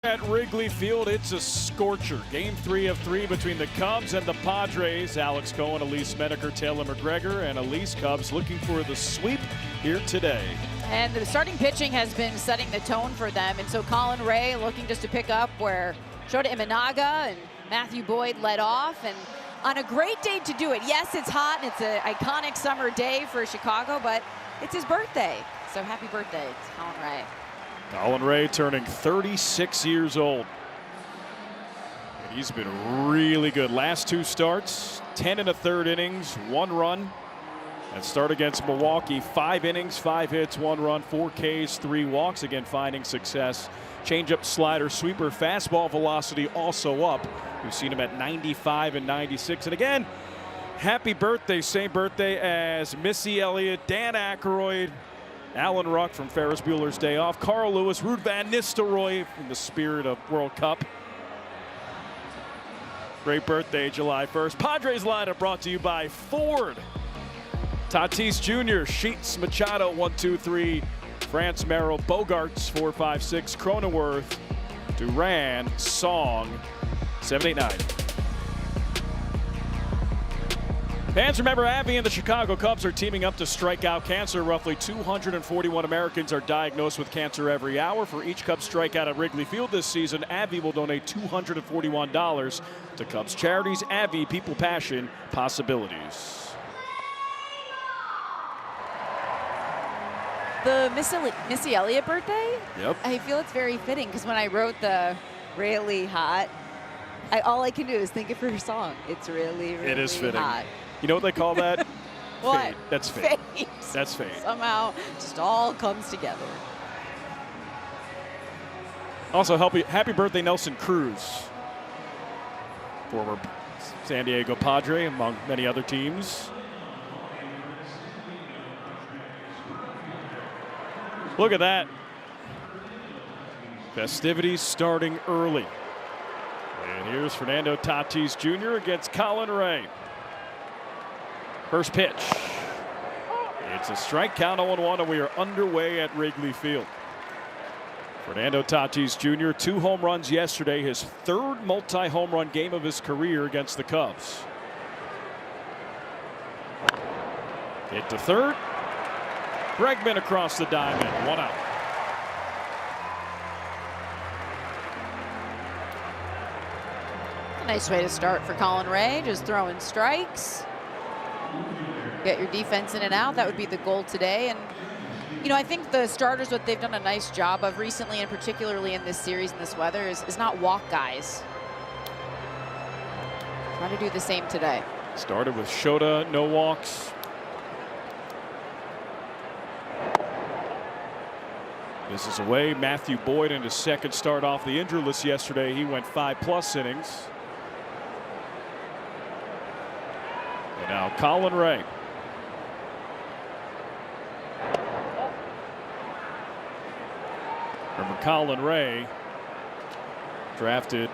At Wrigley Field, it's a scorcher. Game 3 of 3 between the Cubs and the Padres. Alex Cohen, Elise Menaker, Taylor McGregor, and Elise Cubs looking for the sweep here today. And the starting pitching has been setting the tone for them. And so Colin Ray looking just to pick up where Shota Imanaga and Matthew Boyd led off. And on a great day to do it. Yes, it's hot and it's an iconic summer day for Chicago, but it's his birthday. So happy birthday to Colin Ray. Colin Ray turning 36 years old. And he's been really good. Last 2 starts, 10 1/3 innings, 1 run. And start against Milwaukee, 5 innings, 5 hits, 1 run, 4 Ks, 3 walks. Again, finding success. Changeup, slider, sweeper, fastball velocity also up. We've seen him at 95 and 96. And again, happy birthday, same birthday as Missy Elliott, Dan Aykroyd, Alan Ruck from Ferris Bueller's Day Off, Carl Lewis, Ruud Van Nistelrooy in the spirit of World Cup. Great birthday, July 1st. Padres lineup brought to you by Ford. Tatis Jr., Sheets, Machado, 1, 2, 3. France, Merrill, Bogarts, 4, 5, 6. Cronenworth, Duran, Song, 7, 8, 9. Fans, remember AbbVie and the Chicago Cubs are teaming up to strike out cancer. Roughly 241 Americans are diagnosed with cancer every hour. For each Cubs strikeout at Wrigley Field this season, AbbVie will donate $241 to Cubs charities. AbbVie, people, passion, possibilities. The Missy Elliott birthday? Yep. I feel it's very fitting because when I wrote the really hot, all I can do is think of her song. It's really, really it is fitting. hot. You know what they call that? What? Fate. That's fate. Fate. That's fate. Somehow just all comes together. Also, happy birthday, Nelson Cruz. Former San Diego Padre, among many other teams. Look at that. Festivities starting early. And here's Fernando Tatis Jr. against Colin Ray. First pitch. It's a strike count, 0-1, and we are underway at Wrigley Field. Fernando Tatis Jr., 2 home runs yesterday, his 3rd multi-home run game of his career against the Cubs. Hit to third. Bregman across the diamond, 1 out. A nice way to start for Colin Ray, just throwing strikes. Get your defense in and out. That would be the goal today. And, you know, I think the starters, what they've done a nice job of recently, and particularly in this series in this weather, is not walk guys. Try to do the same today. Started with Shota, no walks. This is away. Matthew Boyd in his 2nd start off the injury list yesterday. He went 5+ innings. And now Colin Ray. Remember, Colin Ray, drafted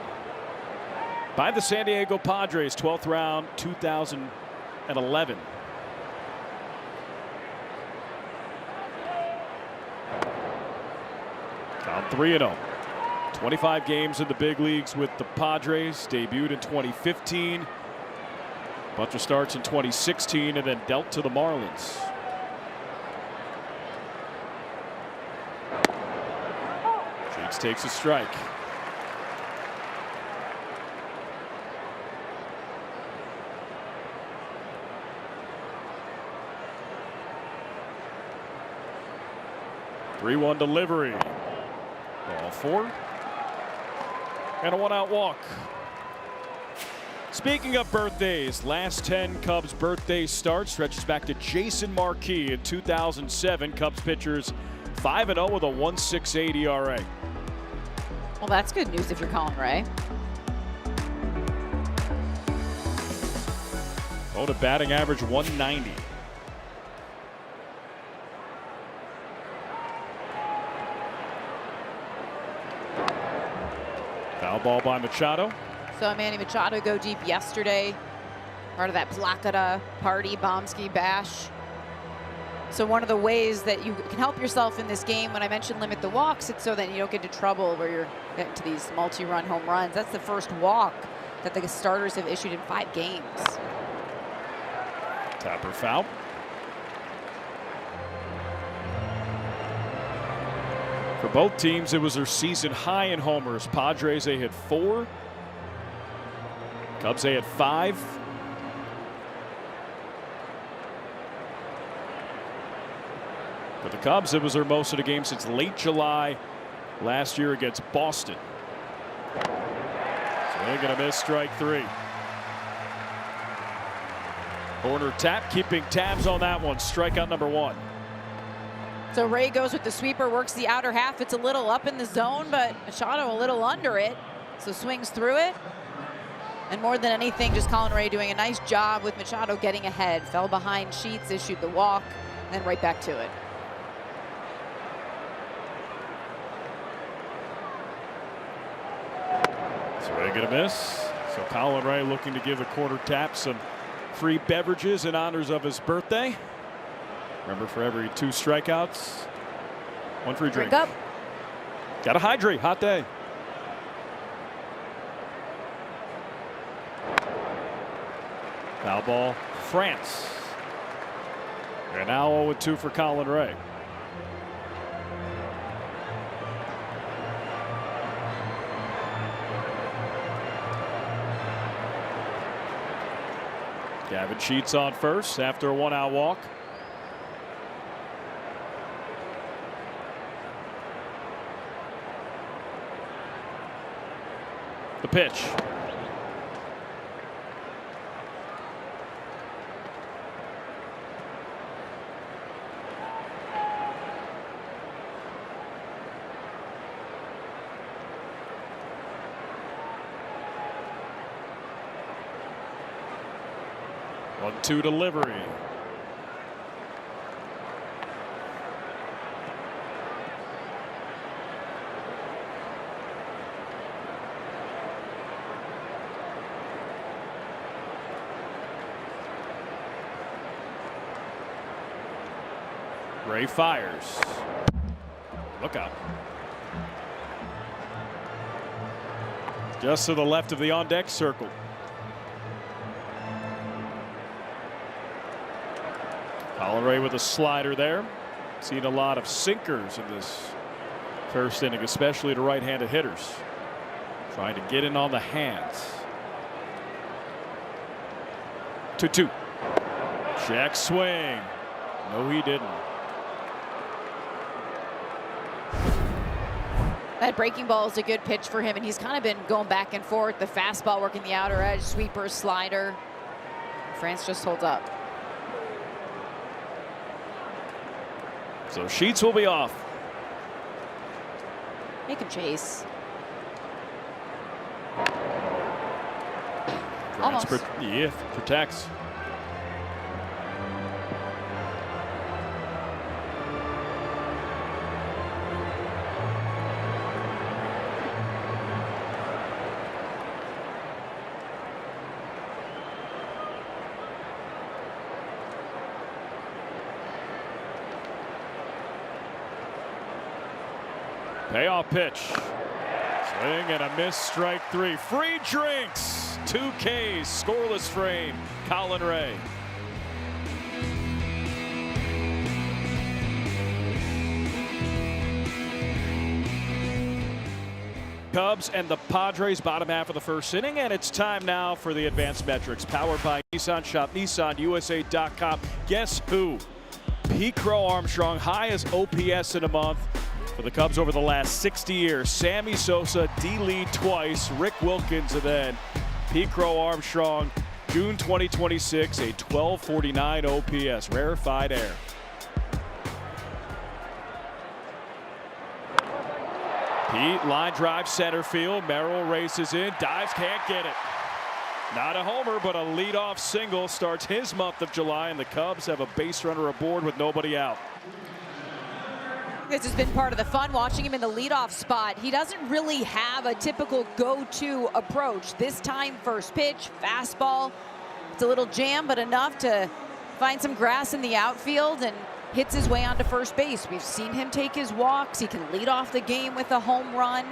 by the San Diego Padres, 12th round, 2011. Count 3-0. 25 games in the big leagues with the Padres. Debuted in 2015. Bunch of starts in 2016 and then dealt to the Marlins. Sheets takes a strike. Three-one delivery. Ball 4. And a 1-out walk. Speaking of birthdays, last 10 Cubs birthday starts stretches back to Jason Marquis in 2007. Cubs pitchers 5-0 with a 1.68 ERA. Well, that's good news if you're Colin Ray. Oh, to batting average 190. Foul ball by Machado. So Manny Machado go deep yesterday. Part of that Placata party, Bomsky bash. So one of the ways that you can help yourself in this game, when I mentioned limit the walks, it's so that you don't get into trouble where you're getting to these multi-run home runs. That's the first walk that the starters have issued in 5 games. Tapper foul. For both teams, it was their season high in homers. Padres, they hit 4. Cubs, they hit 5. For the Cubs, it was their most of the game since late July last year against Boston. So they're going to miss strike 3. Corner tap, keeping tabs on that one. Strikeout number 1. So Ray goes with the sweeper, works the outer half. It's a little up in the zone, but Machado a little under it. So swings through it. And more than anything, just Colin Ray doing a nice job with Machado getting ahead. Fell behind Sheets, issued the walk, and then right back to it. So Ray gonna miss. So Colin Ray looking to give the corner tap some free beverages in honors of his birthday. Remember, for every 2 strikeouts, 1 free drink. Up. Gotta hydrate, hot day. Foul ball, France. And now 0-2 for Colin Ray. Gavin Sheets on first after a 1-out walk. The pitch. One-two delivery. Ray fires. Look out. Just to the left of the on-deck circle. Colin Ray with a slider there. Seen a lot of sinkers in this first inning, especially to right-handed hitters. Trying to get in on the hands. 2-2. Check swing. No, he didn't. That breaking ball is a good pitch for him, and he's kind of been going back and forth. The fastball working the outer edge, sweeper, slider. France just holds up. So Sheets will be off. Make him chase. France Almost. Yeah, protects. Payoff pitch. Swing and a miss, strike 3. Free drinks. 2 Ks, scoreless frame. Colin Ray. Cubs and the Padres, bottom half of the first inning, and it's time now for the advanced metrics. Powered by Nissan. Shop NissanUSA.com. Guess who? Pete Crow Armstrong, highest OPS in a month for the Cubs over the last 60 years. Sammy Sosa, D. Lee twice, Rick Wilkins, and then Pete Crow Armstrong, June 2026, a 1249 OPS, rarefied air. Pete, line drive center field. Merrill races in, dives, can't get it. Not a homer, but a leadoff single starts his month of July, and the Cubs have a base runner aboard with nobody out. This has been part of the fun, watching him in the leadoff spot. He doesn't really have a typical go-to approach. This time, first pitch, fastball. It's a little jam, but enough to find some grass in the outfield and hits his way onto first base. We've seen him take his walks. He can lead off the game with a home run.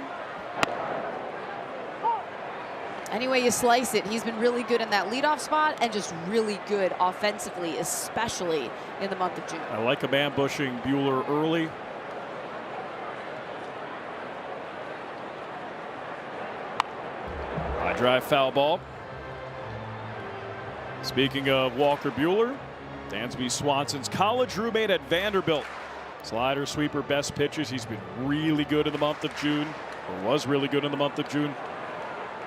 Any way you slice it, he's been really good in that leadoff spot and just really good offensively, especially in the month of June. I like him ambushing Buehler early. High drive, foul ball. Speaking of Walker Buehler, Dansby Swanson's college roommate at Vanderbilt. Slider, sweeper, best pitches. He's been really good in the month of June, or was really good in the month of June.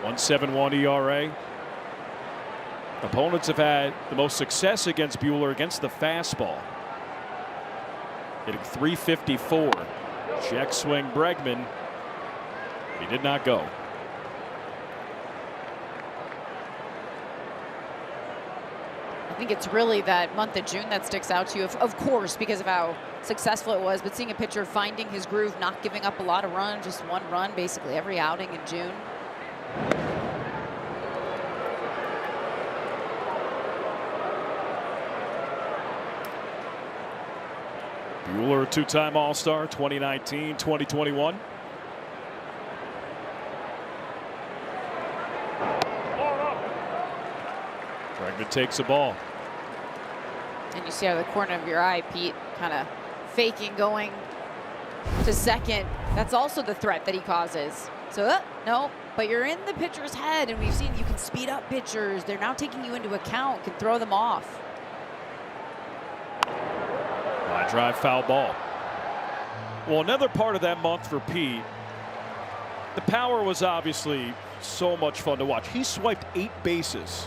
1.71 ERA. Opponents have had the most success against Buehler against the fastball. Hitting .354. Check swing Bregman. He did not go. I think it's really that month of June that sticks out to you, of course, because of how successful it was, but seeing a pitcher finding his groove, not giving up a lot of runs, just one run basically every outing in June. Buehler, two-time All-Star, 2019, 2021. Bregman takes the ball. And you see out of the corner of your eye, Pete kind of faking going to second. That's also the threat that he causes. So, no, but you're in the pitcher's head, and we've seen you can speed up pitchers. They're now taking you into account, can throw them off. High drive, foul ball. Well, another part of that month for Pete, the power was obviously so much fun to watch. He swiped 8 bases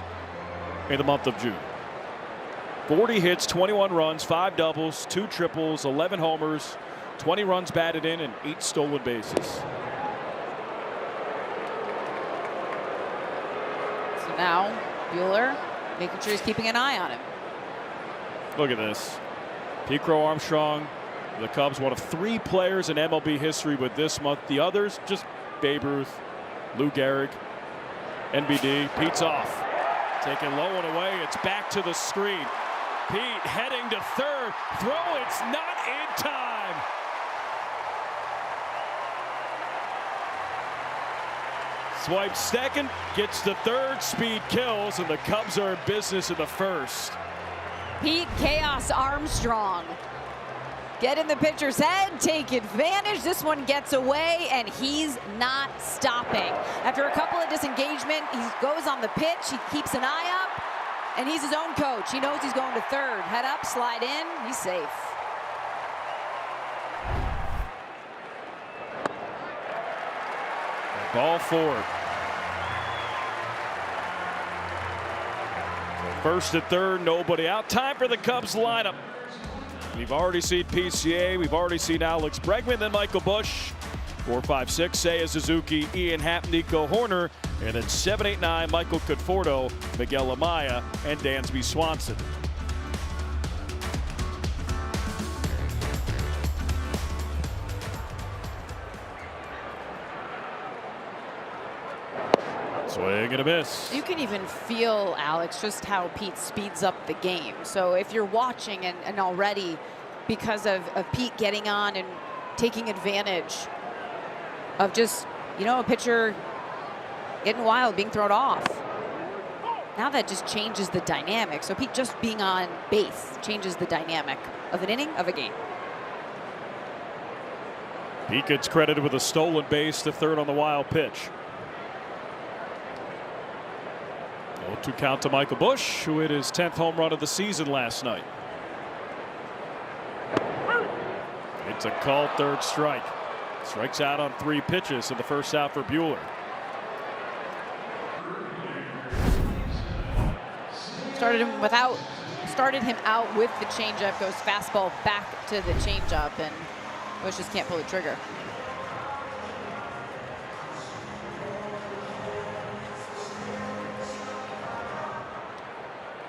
in the month of June. 40 hits, 21 runs, 5 doubles, 2 triples, 11 homers, 20 runs batted in, and 8 stolen bases. So now Buehler making sure he's keeping an eye on him. Look at this. Pete Crow Armstrong, the Cubs, one of 3 players in MLB history with this month. The others, just Babe Ruth, Lou Gehrig, NBD. Pete's off. Taken low and away. It's back to the screen. Pete heading to third. Throw, it's not in time. Swipes second, gets to third, speed kills, and the Cubs are in business in the first. Pete Chaos Armstrong. Get in the pitcher's head, take advantage. This one gets away, and he's not stopping. After a couple of disengagement, he goes on the pitch, he keeps an eye up, and he's his own coach. He knows he's going to third. Head up, slide in, he's safe. Ball forward. First and third, nobody out. Time for the Cubs lineup. We've already seen PCA. We've already seen Alex Bregman, then Michael Busch. 4, 5, 6, Seiya Suzuki, Ian Happ, Nico Horner. And then 7, 8, 9, Michael Conforto, Miguel Amaya, and Dansby Swanson. Swing and a miss. You can even feel, Alex, just how Pete speeds up the game. So if you're watching and already, because of Pete getting on and taking advantage of just, you know, a pitcher getting wild, being thrown off. Now that just changes the dynamic. So Pete just being on base changes the dynamic of an inning, of a game. Pete gets credited with a stolen base to third on the wild pitch. 0-2 count to Michael Busch, who hit his 10th home run of the season last night. It's a called third strike. Strikes out on 3 pitches in the first out for Buehler. Started him out with the changeup, goes fastball back to the changeup, and Busch just can't pull the trigger.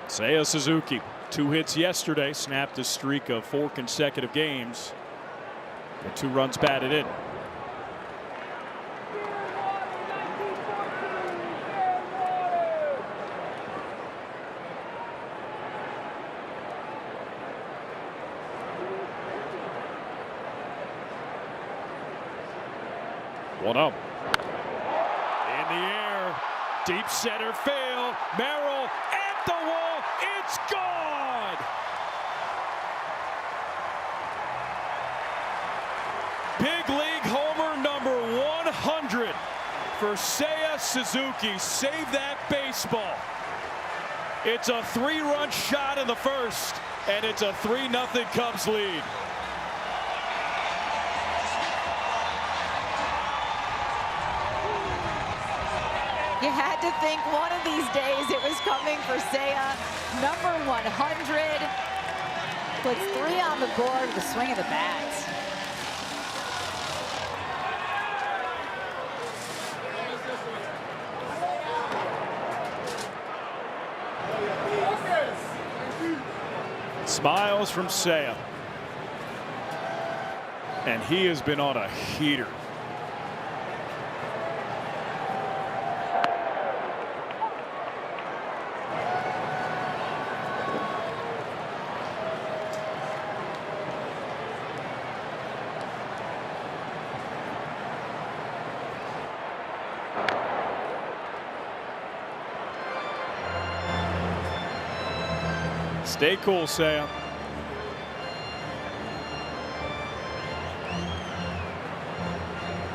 Seiya Suzuki, 2 hits yesterday, snapped his streak of 4 consecutive games. And 2 runs batted in. 1-0. In the air, deep center field. Merrill at the wall. It's gone. Big league homer number 100 for Seiya Suzuki. Save that baseball. It's a 3-run shot in the first, and it's a 3-0 Cubs lead. You had to think one of these days it was coming for Seiya. Number 100. Puts 3 on the board with the swing of the bat. Smiles from Seiya. And he has been on a heater. Stay cool, Seiya.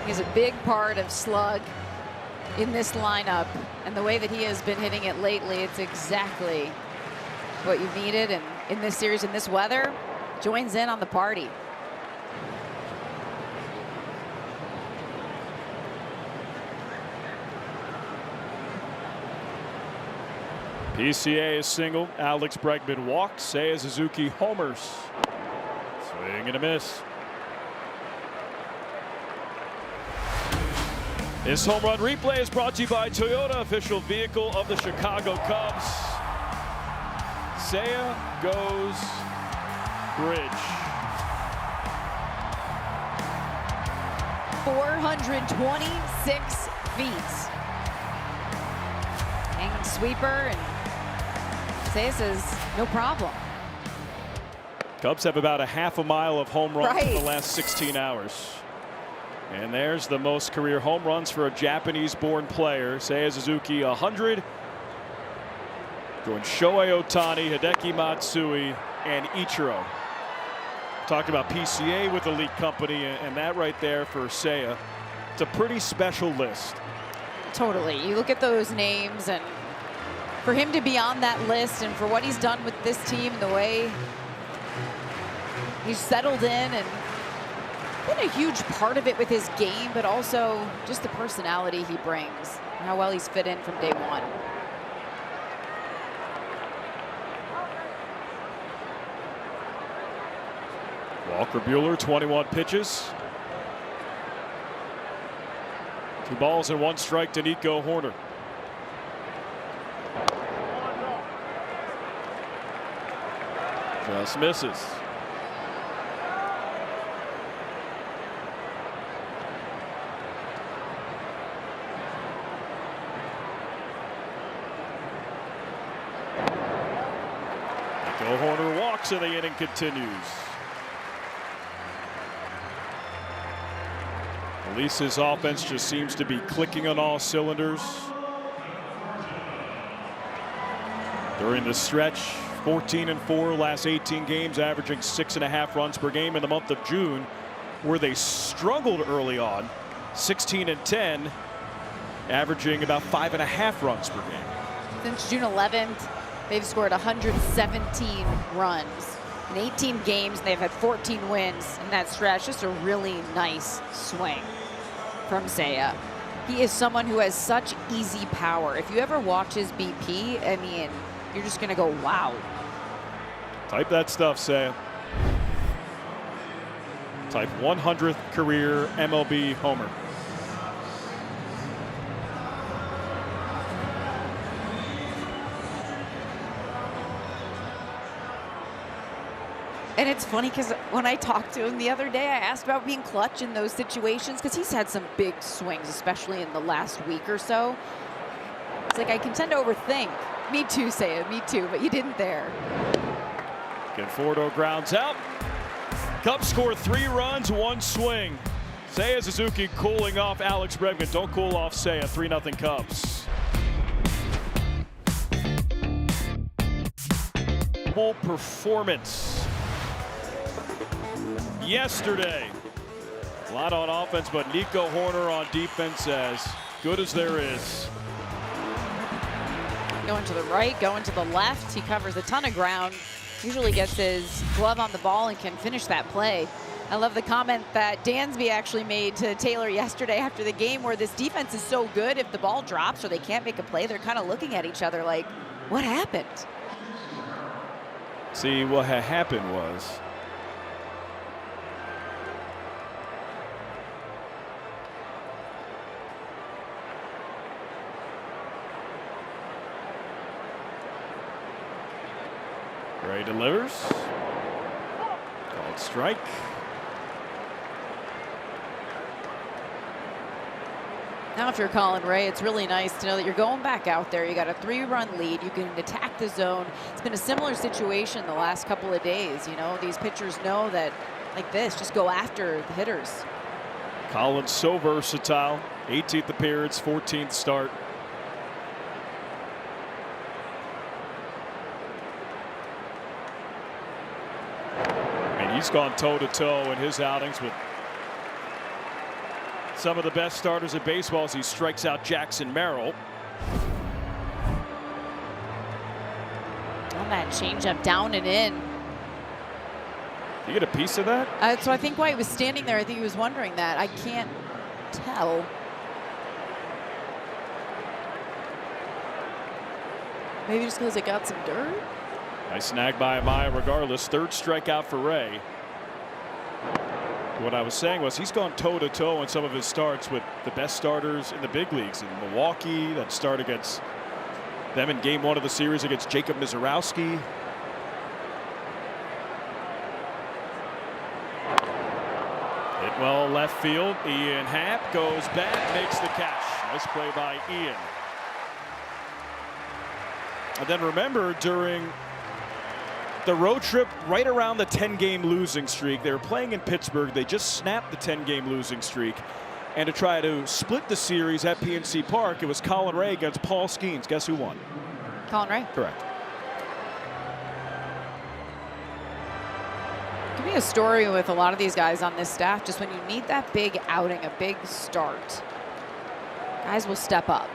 He's a big part of slug in this lineup, and the way that he has been hitting it lately, it's exactly what you needed. And in this series, in this weather, joins in on the party. PCA is single. Alex Bregman walks. Seiya Suzuki homers. Swing and a miss. This home run replay is brought to you by Toyota, official vehicle of the Chicago Cubs. Seiya goes bridge. 426 feet. Hanging sweeper, and Seiya says no problem. Cubs have about a half a mile of home runs in Right. the last 16 hours. And there's the most career home runs for a Japanese-born player. Seiya Suzuki, 100. Going Shohei Ohtani, Hideki Matsui, and Ichiro. Talked about PCA with Elite Company, and that right there for Seiya. It's a pretty special list. Totally. You look at those names, and for him to be on that list and for what he's done with this team, the way he's settled in and been a huge part of it with his game, but also just the personality he brings and how well he's fit in from day one. Walker Buehler, 21 pitches. 2 balls and 1 strike to Nico Horner. Just misses. Nico Horner walks and the inning continues. Elise's offense just seems to be clicking on all cylinders. During the stretch, 14-4 last 18 games, averaging 6.5 runs per game in the month of June, where they struggled early on, 16-10, averaging about 5.5 runs per game. Since June 11th, they've scored 117 runs in 18 games. They've had 14 wins in that stretch. Just a really nice swing from Seiya. He is someone who has such easy power. If you ever watch his BP, I mean, you're just gonna go, wow. Type that stuff, Seiya. Type 100th career MLB homer. And it's funny because when I talked to him the other day, I asked about being clutch in those situations because he's had some big swings, especially in the last week or so. It's like, I can tend to overthink. Me too, Seiya, me too, but you didn't there. Conforto grounds out. Cubs score 3 runs, 1 swing. Seiya Suzuki cooling off Alex Bregman. Don't cool off Seiya. 3-0 Cubs. Full performance yesterday. A lot on offense, but Nico Horner on defense as good as there is. Going to the right, going to the left. He covers a ton of ground. Usually gets his glove on the ball and can finish that play. I love the comment that Dansby actually made to Taylor yesterday after the game, where this defense is so good, if the ball drops or they can't make a play, they're kind of looking at each other like, what happened? See, what had happened was Ray delivers. Called strike. Now, if you're Colin Ray, it's really nice to know that you're going back out there. You got a 3-run lead. You can attack the zone. It's been a similar situation the last couple of days. You know, these pitchers know that, like this, just go after the hitters. Colin's so versatile. 18th appearance, 14th start. And he's gone toe-to-toe in his outings with some of the best starters in baseball as he strikes out Jackson Merrill. On that changeup, down and in. You get a piece of that? So I think while he was standing there, I think he was wondering that. I can't tell. Maybe just because it got some dirt? Nice snag by Amaya regardless. Third strikeout for Ray. What I was saying was he's gone toe-to-toe in some of his starts with the best starters in the big leagues. In Milwaukee, that start against them in game 1 of the series against Jacob Mizorowski. Hit well left field. Ian Happ goes back, makes the catch. Nice play by Ian. And then remember, during the road trip right around the 10-game losing streak, they were playing in Pittsburgh. They just snapped the 10-game losing streak. And to try to split the series at PNC Park, it was Colin Ray against Paul Skeens. Guess who won? Colin Ray. Correct. Give me a story with a lot of these guys on this staff. Just when you need that big outing, a big start, guys will step up.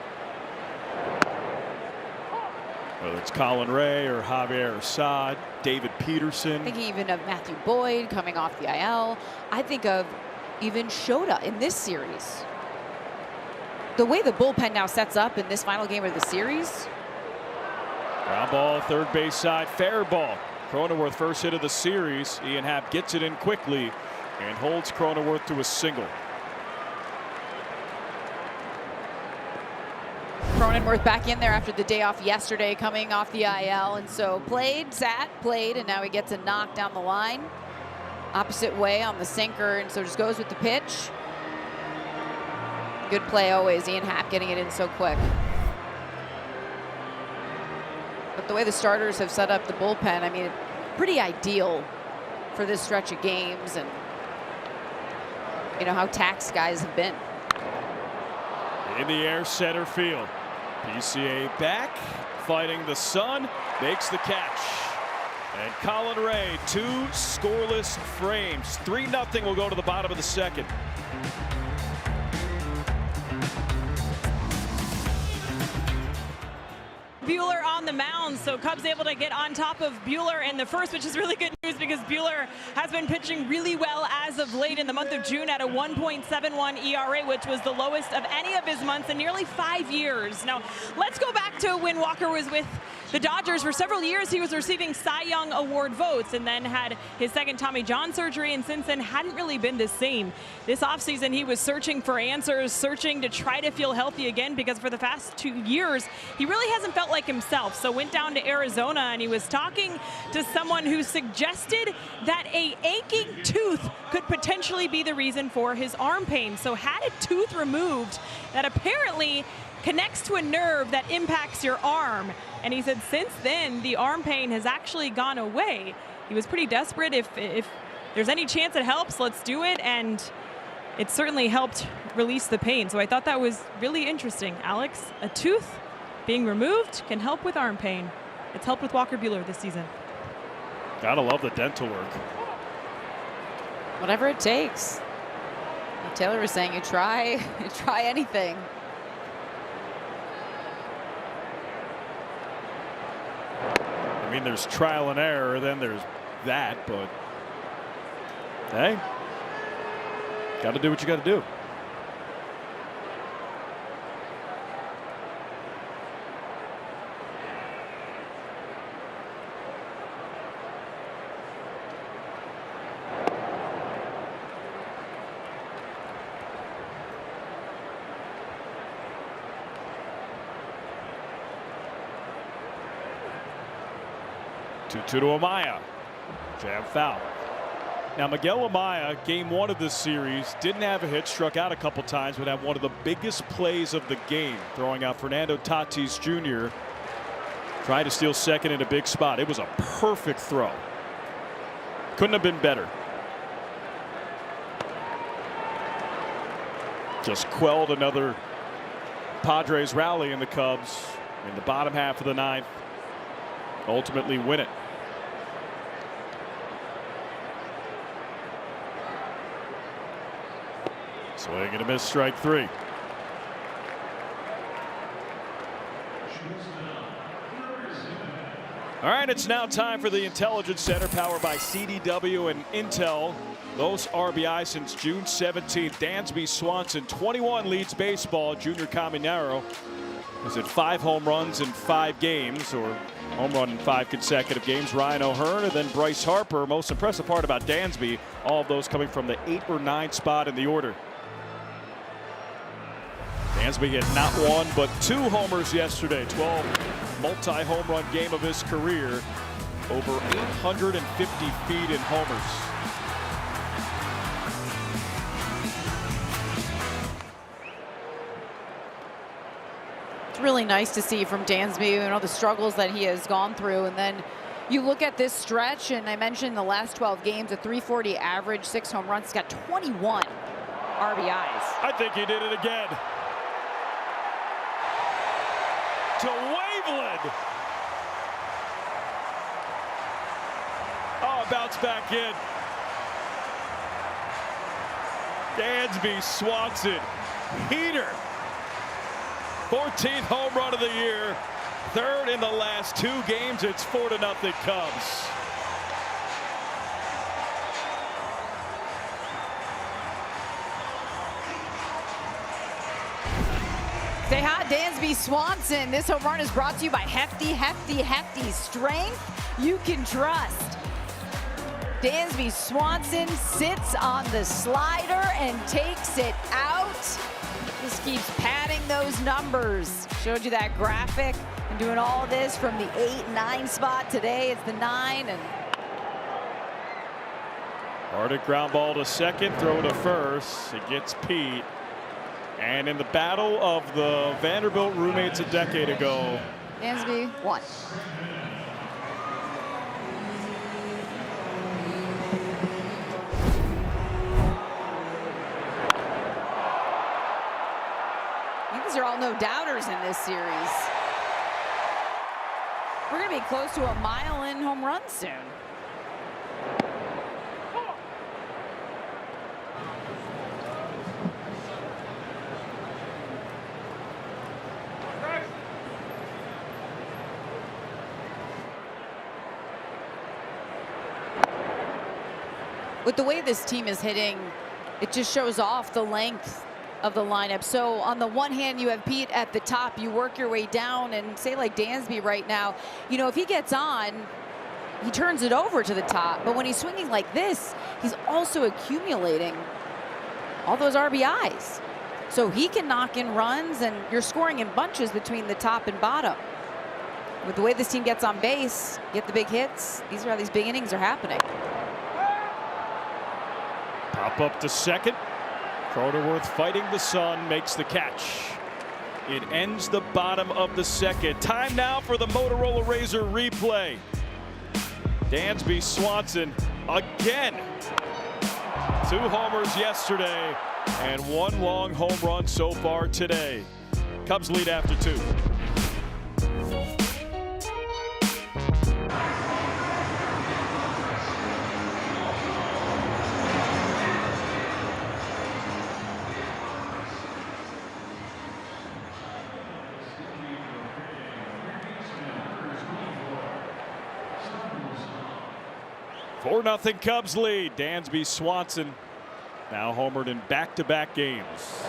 Whether it's Colin Ray or Javier Assad, David Peterson. Thinking even of Matthew Boyd coming off the IL. I think of even Shota in this series. The way the bullpen now sets up in this final game of the series. Ground ball, third base side, fair ball. Cronenworth first hit of the series. Ian Happ gets it in quickly and holds Cronenworth to a single. Cronenworth back in there after the day off yesterday, coming off the IL, and so sat, and now he gets a knock down the line. Opposite way on the sinker, and so just goes with the pitch. Good play always, Ian Happ getting it in so quick. But the way the starters have set up the bullpen, I mean, pretty ideal for this stretch of games, and you know how taxed guys have been. In the air, center field. PCA back, fighting the sun, makes the catch. And Colin Ray, 2 scoreless frames. 3-0 will go to the bottom of the second. Buehler on the mound, so Cubs able to get on top of Buehler in the first, which is really good news because Buehler has been pitching really well as of late in the month of June at a 1.71 ERA, which was the lowest of any of his months in nearly 5 years. Now, let's go back to when Walker was with the Dodgers. For several years, he was receiving Cy Young Award votes and then had his second Tommy John surgery, and since then hadn't really been the same. This offseason, he was searching for answers, searching to try to feel healthy again because for the past 2 years, he really hasn't felt like himself. So went down to Arizona and he was talking to someone who suggested that a aching tooth could potentially be the reason for his arm pain. So had a tooth removed that apparently connects to a nerve that impacts your arm. And he said since then, the arm pain has actually gone away. He was pretty desperate. If there's any chance it helps, let's do it. And it certainly helped release the pain. So I thought that was really interesting. Alex, a tooth being removed can help with arm pain. It's helped with Walker Buehler this season. Gotta love the dental work. Whatever it takes. Like Taylor was saying, you try anything. I mean, there's trial and error, then there's that, but hey, got to do what you got to do. To Amaya. Jab foul. Now Miguel Amaya, game 1 of this series, didn't have a hit, struck out a couple times, but had one of the biggest plays of the game, throwing out Fernando Tatis Jr. Trying to steal second in a big spot. It was a perfect throw. Couldn't have been better. Just quelled another Padres rally in the Cubs in the bottom half of the 9th. Ultimately win it. Swing and a miss, strike 3. All right, it's now time for the Intelligence Center, powered by CDW and Intel. Most RBI since June 17th. Dansby Swanson, 21, leads baseball. Junior Caminero is at 5 home runs in 5 games, or home run in 5 consecutive games. Ryan O'Hearn and then Bryce Harper. Most impressive part about Dansby, all of those coming from the 8 or 9 spot in the order. Dansby had not 1 but 2 homers yesterday. 12 multi-home run game of his career. Over 850 feet in homers. It's really nice to see from Dansby, you know, the struggles that he has gone through. And then you look at this stretch, and I mentioned the last 12 games, a 340 average, 6 home runs. He's got 21 RBIs. I think he did it again. To Waveland. Oh, bounce back in. Dansby Swanson, heater. 14th home run of the year. 3rd in the last 2 games. It's 4-0 Cubs. Stay hot, Dansby Swanson. This home run is brought to you by Hefty strength you can trust. Dansby Swanson sits on the slider and takes it out. Just keeps padding those numbers. Showed you that graphic, and doing all this from the 8-9 spot. Today it's the 9. And Hardick ground ball to second, throw to first. It gets Pete. And in the battle of the Vanderbilt roommates a decade ago, Dansby won. These are all no-doubters in this series. We're going to be close to a mile-in home run soon. With the way this team is hitting, it just shows off the length of the lineup. So on the one hand, you have Pete at the top. You work your way down, and say like Dansby right now, you know, if he gets on, he turns it over to the top. But when he's swinging like this, he's also accumulating all those RBIs. So he can knock in runs, and you're scoring in bunches between the top and bottom. With the way this team gets on base, get the big hits, these are how these big innings are happening. pop up to second. Cronenworth fighting the sun, makes the catch. It ends the bottom of the second. Time now for the Motorola Razor replay. Dansby Swanson again. 2 homers yesterday. and one long home run so far today. Cubs lead after 2. Four 0 Cubs lead. Dansby Swanson now homered in back-to-back games.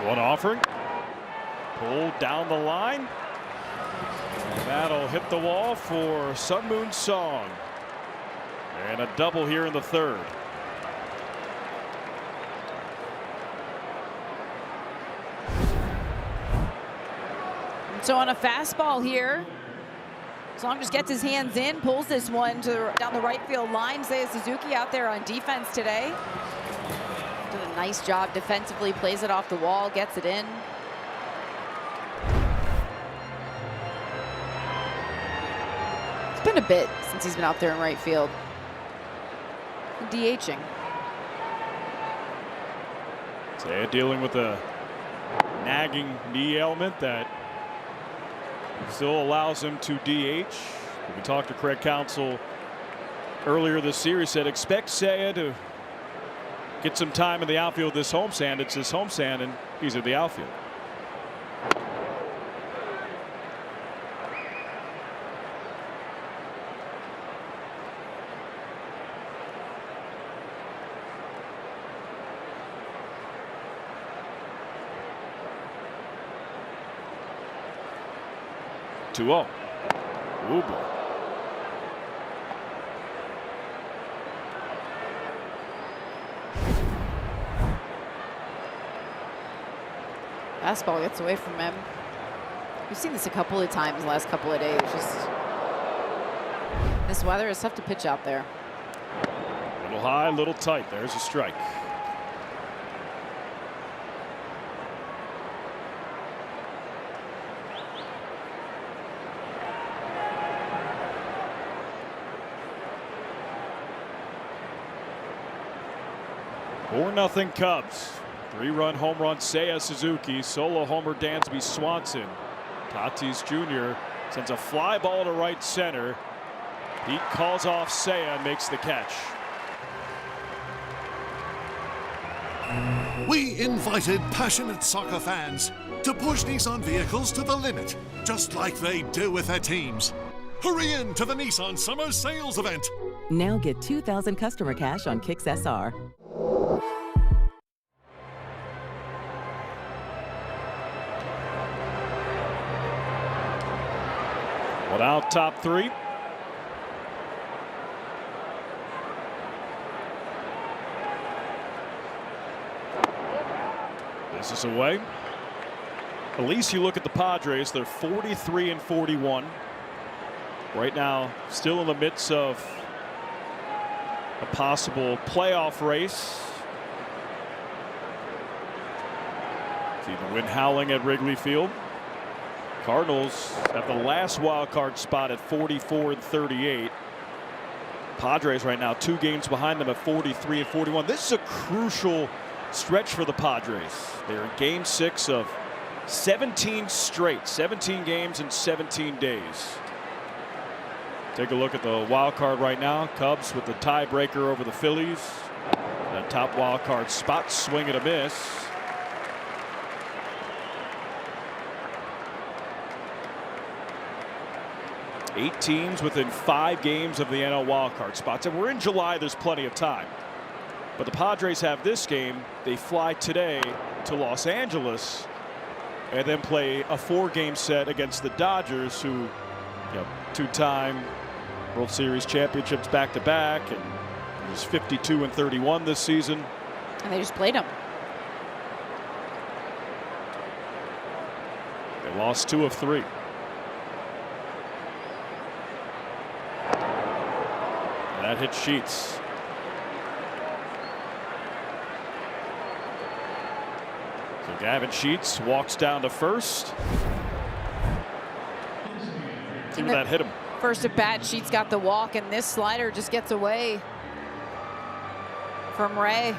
One offering, pulled down the line, and that'll hit the wall for Sun Moon Song, and a double here in the 3rd. So on a fastball here, Song just gets his hands in, pulls this one down the right field line. Seiya Suzuki out there on defense today. Did a nice job defensively, plays it off the wall, gets it in. It's been a bit since he's been out there in right field. DHing. Seiya dealing with a nagging knee ailment that still allows him to DH. We talked to Craig Counsell earlier this series, said expect Seiya to get some time in the outfield this homestand. It's his homestand, and he's at the outfield. Two-0. Ooh, boy. Fastball gets away from him. We've seen this a couple of times the last couple of days. Just this weather is tough to pitch out there. A little high, a little tight. There's a strike. Four 0 Cubs. 3-run home run Seiya Suzuki, solo homer Dansby Swanson. Tatis Jr. sends a fly ball to right center. Pete calls off Seiya and makes the catch. We invited passionate soccer fans to push Nissan vehicles to the limit, just like they do with their teams. Hurry in to the Nissan Summer Sales Event. Now get 2,000 customer cash on Kicks SR. One out, top 3. This is away. At least you look at the Padres, they're 43-41. Right now, still in the midst of a possible playoff race. See the wind howling at Wrigley Field. Cardinals have the last wild card spot at 44-38. Padres right now 2 games behind them at 43-41. This is a crucial stretch for the Padres. They're in game 6 of 17 straight, 17 games in 17 days. Take a look at the wild card right now. Cubs with the tiebreaker over the Phillies. The top wild card spot, swing and a miss. 8 teams within 5 games of the NL wildcard spots, and we're in July. There's plenty of time, but the Padres have this game. They fly today to Los Angeles and then play a 4-game set against the Dodgers, who, 2-time World Series championships back-to-back, and it was 52-31 this season. And they just played them. Lost 2 of 3. That hit Sheets. So Gavin Sheets walks down to first. See where that hit him. First at bat, Sheets got the walk, and this slider just gets away from Ray.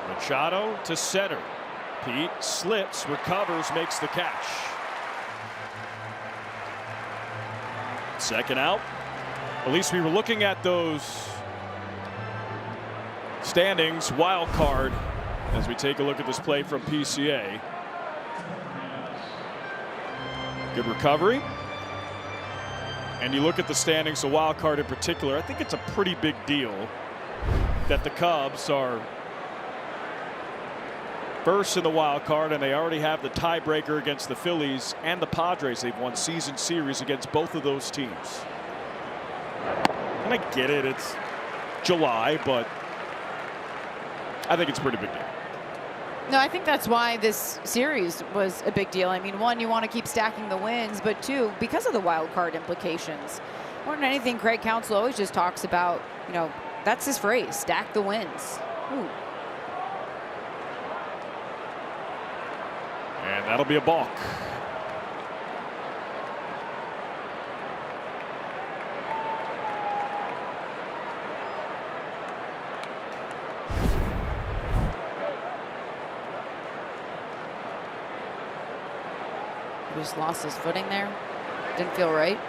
Machado to center. Pete slips, recovers, makes the catch. Second out. At least we were looking at those standings, wild card, as we take a look at this play from PCA. Good recovery. And you look at the standings, the wild card in particular, I think it's a pretty big deal that the Cubs are first in the wild card, and they already have the tiebreaker against the Phillies and the Padres. They've won season series against both of those teams. And I get it, it's July, but I think it's a pretty big deal. No, I think that's why this series was a big deal. I mean, one, you want to keep stacking the wins, but two, because of the wild card implications. More than anything, Craig Counsell always just talks about, you know, that's his phrase, stack the wins. Ooh. And that'll be a balk. He just lost his footing there. Didn't feel right.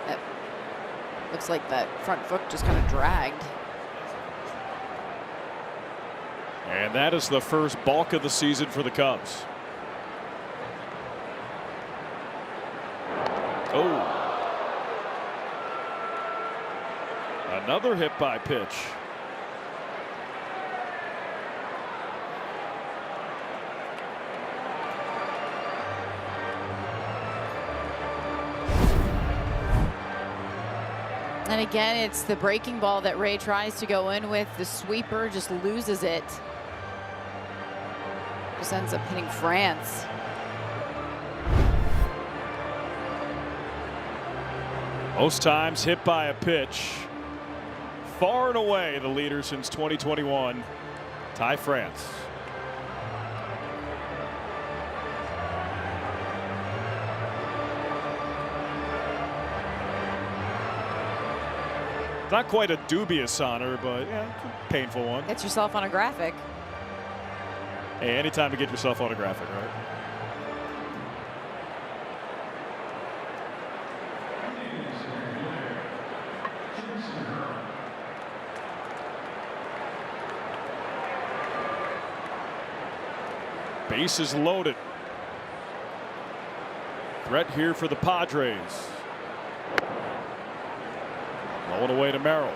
That looks like that front foot just kind of dragged. And that is the first balk of the season for the Cubs. Oh. Another hit by pitch. And again, it's the breaking ball that Ray tries to go in with. The sweeper just loses it. Just ends up hitting France. Most times hit by a pitch. Far and away the leader since 2021. Ty France. Not quite a dubious honor, but yeah, painful one. Get yourself on a graphic. Hey, anytime to get yourself on a graphic, right? Bases loaded. Threat here for the Padres. Rolling away to Merrill.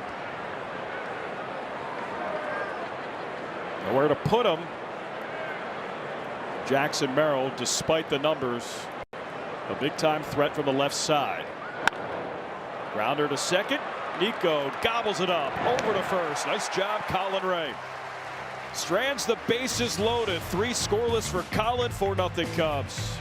Nowhere to put him. Jackson Merrill, despite the numbers, a big-time threat from the left side. Grounder to second. Nico gobbles it up over to first. Nice job, Colin Ray. Strands the bases loaded. 3 scoreless for Colin, 4-0 Cubs.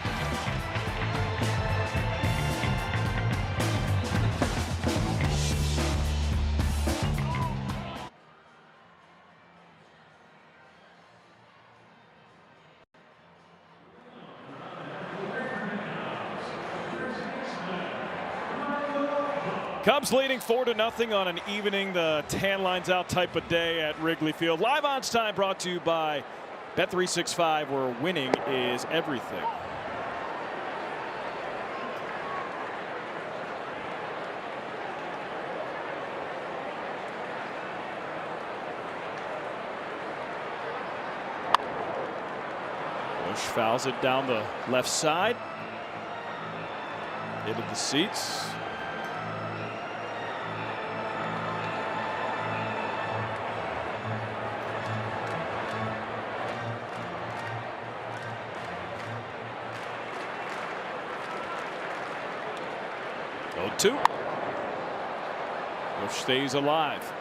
Cubs leading 4-0 on an evening the tan lines out type of day at Wrigley Field. Live on time brought to you by Bet365, where winning is everything. Bush fouls it down the left side. Into the seats. 0-2. Bush stays alive.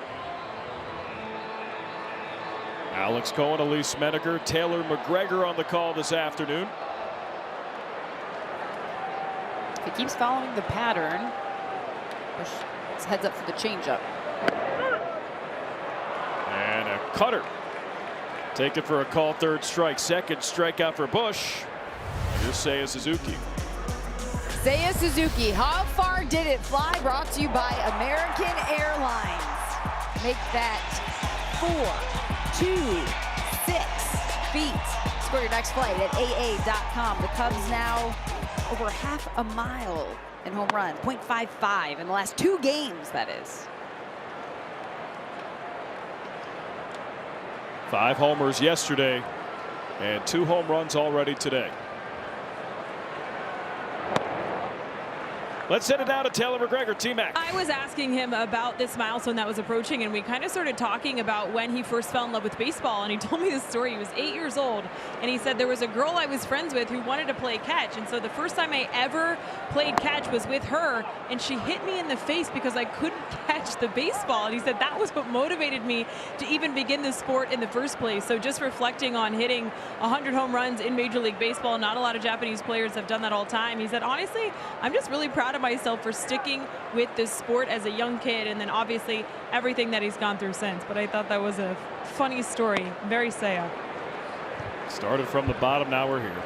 Alex Cohen, Elise Menaker, Taylor McGregor on the call this afternoon. If he keeps following the pattern, Bush heads up for the changeup. And a cutter. Take it for a call, third strike. Second strikeout for Bush. Here's Seiya Suzuki. Seiya Suzuki, how far did it fly? Brought to you by American Airlines. Make that 426 feet. Score your next flight at AA.com. The Cubs now over half a mile in home runs, .55 in the last 2 games, that is. 5 homers yesterday and 2 home runs already today. Let's send it down to Taylor McGregor, T-Mac. I was asking him about this milestone that was approaching, and we kind of started talking about when he first fell in love with baseball, and he told me this story. He was 8 years old, and he said there was a girl I was friends with who wanted to play catch, and so the first time I ever played catch was with her, and she hit me in the face because I couldn't catch the baseball, and he said that was what motivated me to even begin this sport in the first place. So just reflecting on hitting 100 home runs in Major League Baseball, not a lot of Japanese players have done that all time. He said, honestly, I'm just really proud of myself for sticking with this sport as a young kid, and then obviously everything that he's gone through since. But I thought that was a funny story. Very Seiya. Started from the bottom, now we're here.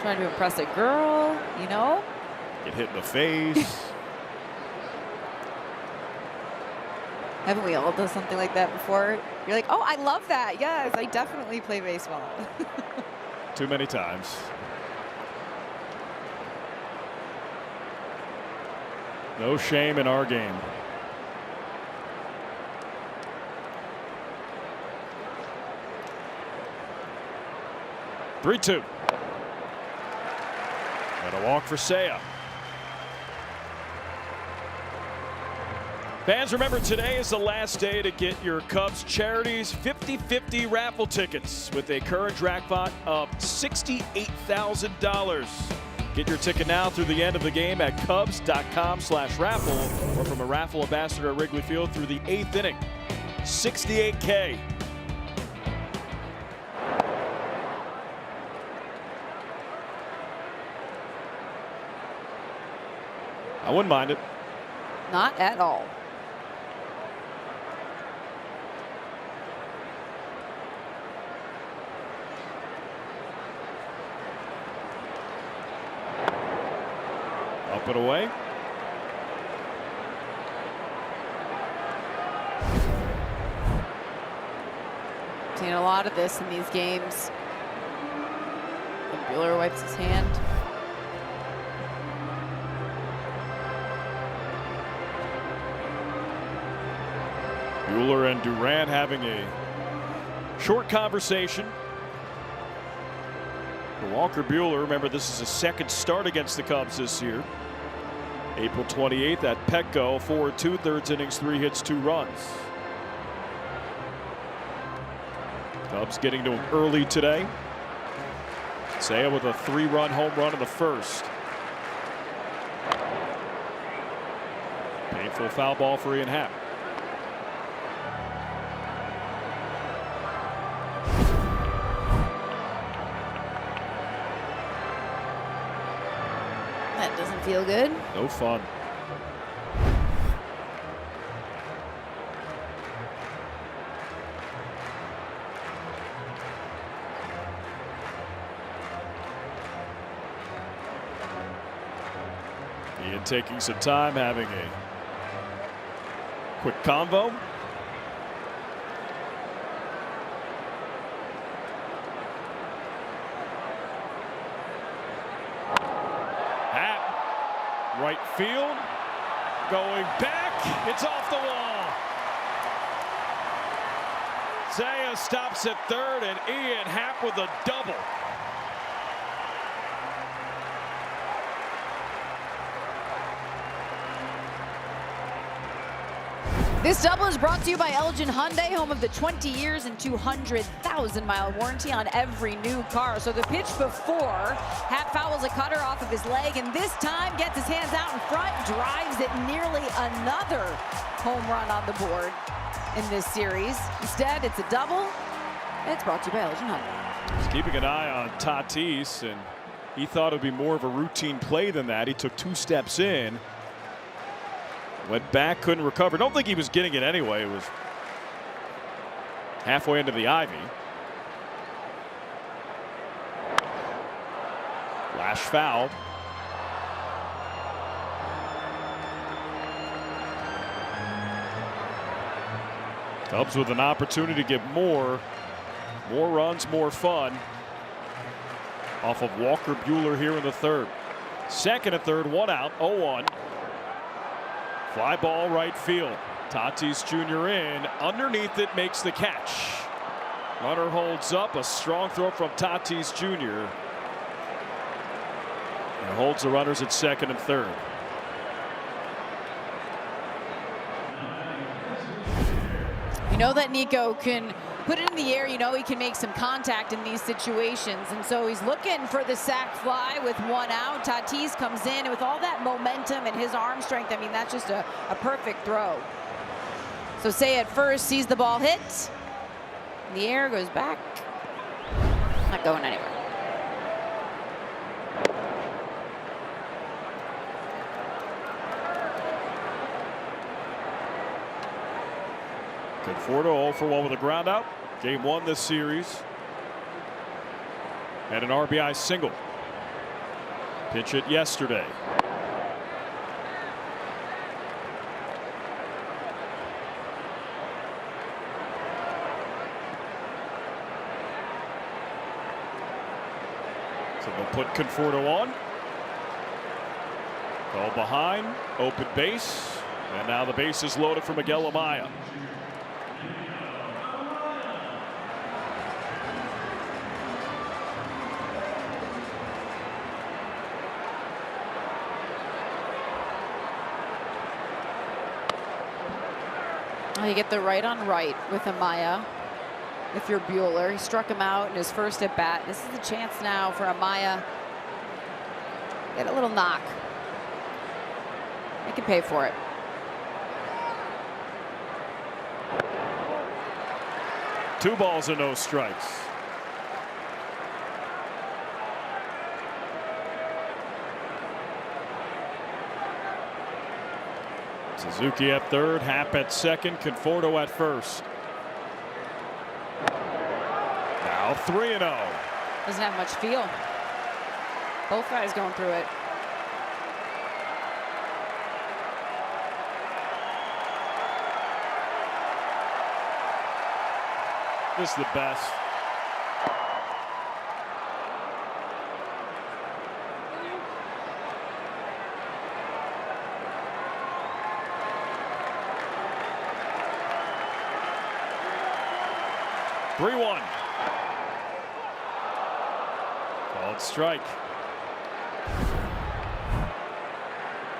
Trying to impress a girl, you know? Get hit in the face. Haven't we all done something like that before? You're like, oh, I love that. Yes, I definitely play baseball. Too many times. No shame in our game. Three-two. And a walk for Seiya. Fans, remember today is the last day to get your Cubs Charities 50-50 raffle tickets with a current jackpot of $68,000. Get your ticket now through the end of the game at Cubs.com/raffle or from a raffle ambassador at Wrigley Field through the 8th inning. $68K. I wouldn't mind it. Not at all. Up and away. Seen a lot of this in these games. And Buehler wipes his hand. Buehler and Durant having a short conversation. For Walker Buehler, remember this is his second start against the Cubs this year. April 28th at Petco, 4 2/3 innings, 3 hits, 2 runs. Cubs getting to him early today. Seiya with a 3-run home run in the first. Painful foul ball for Ian Happ. That doesn't feel good. No fun. Ian taking some time, having a quick convo. Right field, going back, it's off the wall. Seiya stops at third, and Ian Happ with a double. This double is brought to you by Elgin Hyundai, home of the 20 years and 200,000-mile warranty on every new car. So the pitch before, Happ fouls a cutter off of his leg, and this time gets his hands out in front, drives it nearly another home run on the board in this series. Instead, it's a double. It's brought to you by Elgin Hyundai. He's keeping an eye on Tatis, and he thought it would be more of a routine play than that. He took 2 steps in. Went back, couldn't recover. Don't think he was getting it anyway. It was halfway into the ivy. Lash foul. Cubs with an opportunity to get more runs, more fun off of Walker Buehler here in the third. Second and third, 1 out, 0-1. Fly ball right field. Tatis Jr. in. Underneath it, makes the catch. Runner holds up. A strong throw from Tatis Jr. And holds the runners at second and third. You know that Nico can put it in the air. You know he can make some contact in these situations. And so he's looking for the sac fly with 1 out. Tatis comes in, and with all that momentum and his arm strength, I mean, that's just a perfect throw. So Say at first sees the ball hit. In the air, goes back. Not going anywhere. Conforto 0 for 1 with a ground out. Game 1 this series. And an RBI single. Pitch it yesterday. So they'll put Conforto on. Call behind. Open base. And now the base is loaded for Miguel Amaya. You get the right on right with Amaya. If you're Buehler, he struck him out in his first at bat. This is the chance now for Amaya. Get a little knock. They can pay for it. Two balls and no strikes. Suzuki at third, Happ at second, Conforto at first. Now 3-0. Doesn't have much feel. Both guys going through it. This is the best. Three-1. Called strike.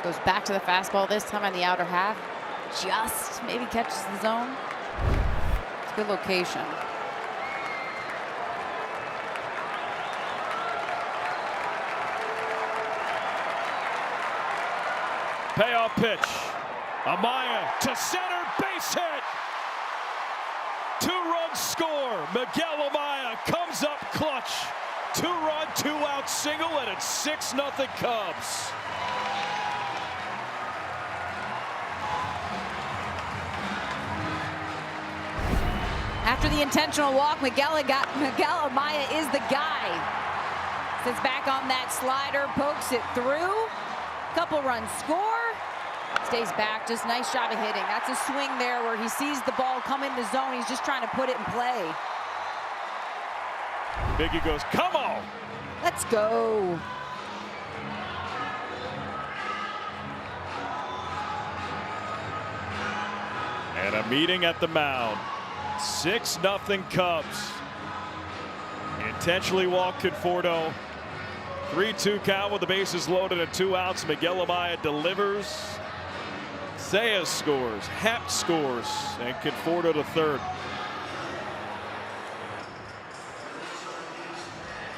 Goes back to the fastball this time on the outer half. Just maybe catches the zone. It's a good location. Payoff pitch. Amaya to center, base hit. 2-run score. Miguel Amaya comes up clutch. 2-run, 2-out single, and it's 6-0 Cubs. After the intentional walk, Miguel Amaya is the guy. Sits back on that slider, pokes it through. Couple runs score. Stays back, just nice shot of hitting. That's a swing there where he sees the ball come in the zone. He's just trying to put it in play. Biggie goes, come on. Let's go. And a meeting at the mound. 6-0 Cubs. Intentionally walked Conforto. 3-2 count with the bases loaded and 2 outs. Miguel Amaya delivers. Thea scores. Happ scores. And Conforto to third.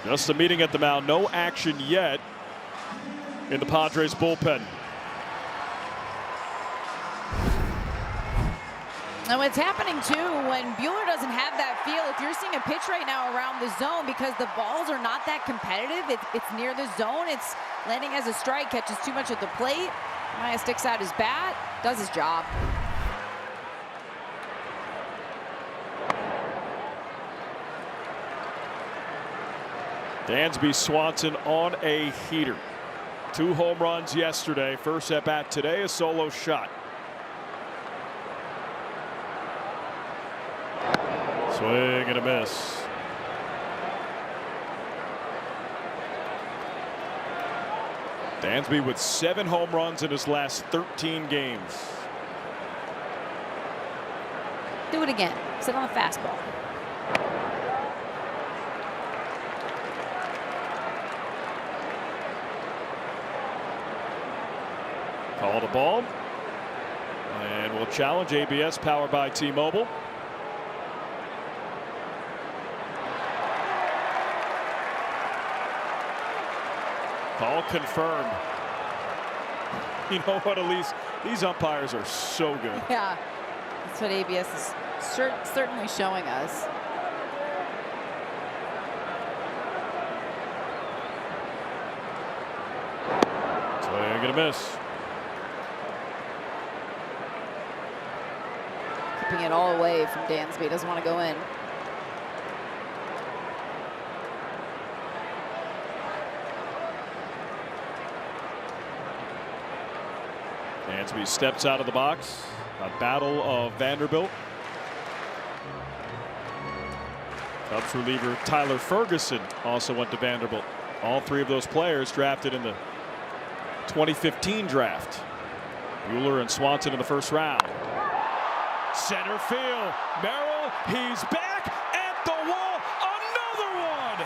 Just a meeting at the mound. No action yet in the Padres bullpen. And what's happening too when Buehler doesn't have that feel, if you're seeing a pitch right now around the zone because the balls are not that competitive, it's near the zone, it's landing as a strike, catches too much at the plate, Maya sticks out his bat, does his job. Dansby Swanson on a heater. 2 home runs yesterday. First at bat today, a solo shot. Swing and a miss. Dansby with 7 home runs in his last 13 games. Do it again. Sit on the fastball. Called a ball. And will challenge. ABS powered by T-Mobile. Call confirmed. You know what, Elise? These umpires are so good. Yeah, that's what ABS is certainly showing us. Swing and a miss. Keeping it all away from Dansby. Doesn't want to go in. Dansby steps out of the box. A battle of Vanderbilt. Cubs reliever Tyler Ferguson also went to Vanderbilt. All 3 of those players drafted in the 2015 draft. Buehler and Swanson in the first round. Center field. Merrill, he's back at the wall. Another one.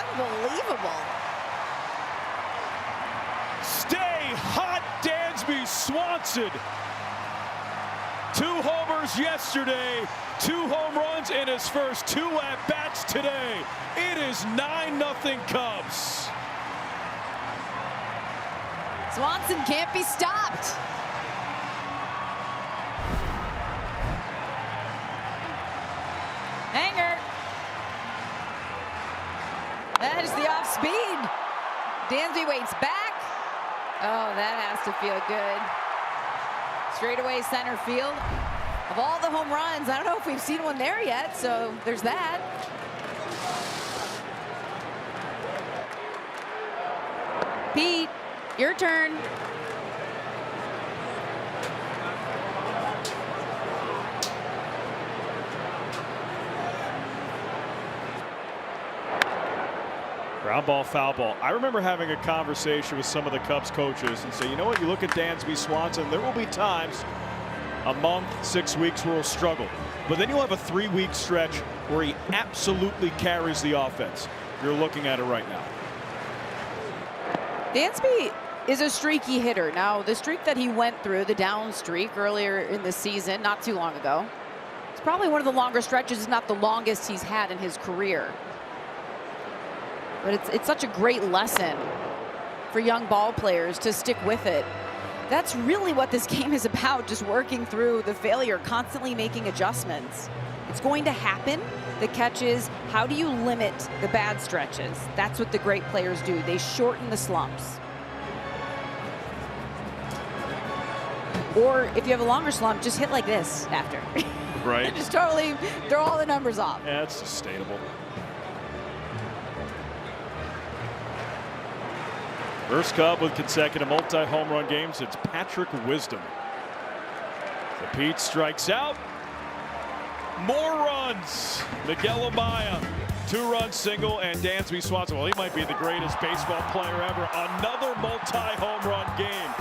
Unbelievable. Stay hot, Dansby Swanson. 2 homers yesterday, 2 home runs in his first 2 at-bats today. It is 9-0 Cubs. Swanson can't be stopped. Hanger. That is the off speed. Dansby waits back. Oh, that has to feel good. Straightaway center field. Of all the home runs, I don't know if we've seen one there yet, so there's that. Pete, your turn. Ground ball, foul ball. I remember having a conversation with some of the Cubs coaches and say, you know what, you look at Dansby Swanson, there will be times, a month, 6 weeks where he'll struggle. But then you'll have a 3-week stretch where he absolutely carries the offense. You're looking at it right now. Dansby is a streaky hitter. Now, the streak that he went through, the down streak earlier in the season, not too long ago, it's probably one of the longer stretches, if not the longest he's had in his career. But it's such a great lesson for young ball players to stick with it. That's really what this game is about, just working through the failure, constantly making adjustments. It's going to happen. The catch is, how do you limit the bad stretches? That's what the great players do. They shorten the slumps. Or if you have a longer slump, just hit like this after. Right. Just totally throw all the numbers off. Yeah, it's sustainable. First Cub with consecutive multi-home run games. It's Patrick Wisdom. So Pete strikes out. More runs. Miguel Amaya, 2-run single, and Dansby Swanson. Well, he might be the greatest baseball player ever. Another multi-home run game.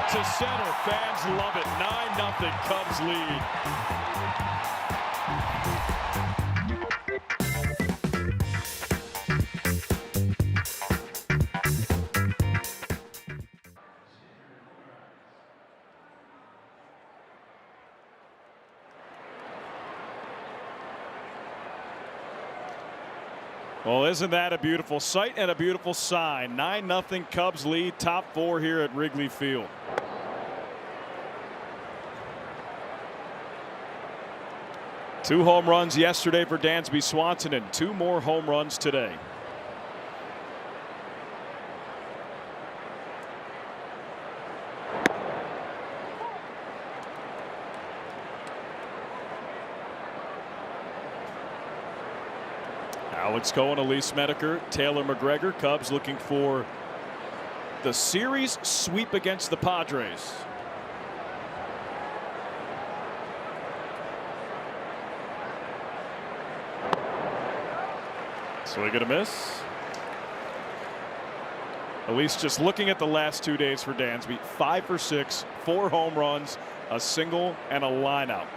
To center. Fans love it. 9-0 Cubs lead. Well, isn't that a beautiful sight and a beautiful sign? 9-0 Cubs lead, top 4 here at Wrigley Field. Two home runs yesterday for Dansby Swanson and 2 more home runs today. Alex Cohen, Elise Smedeker, Taylor McGregor. Cubs looking for the series sweep against the Padres. Swing and a miss. Elise just looking at the last 2 days for Dansby. 5 for 6, 4 home runs, a single, and a lineout.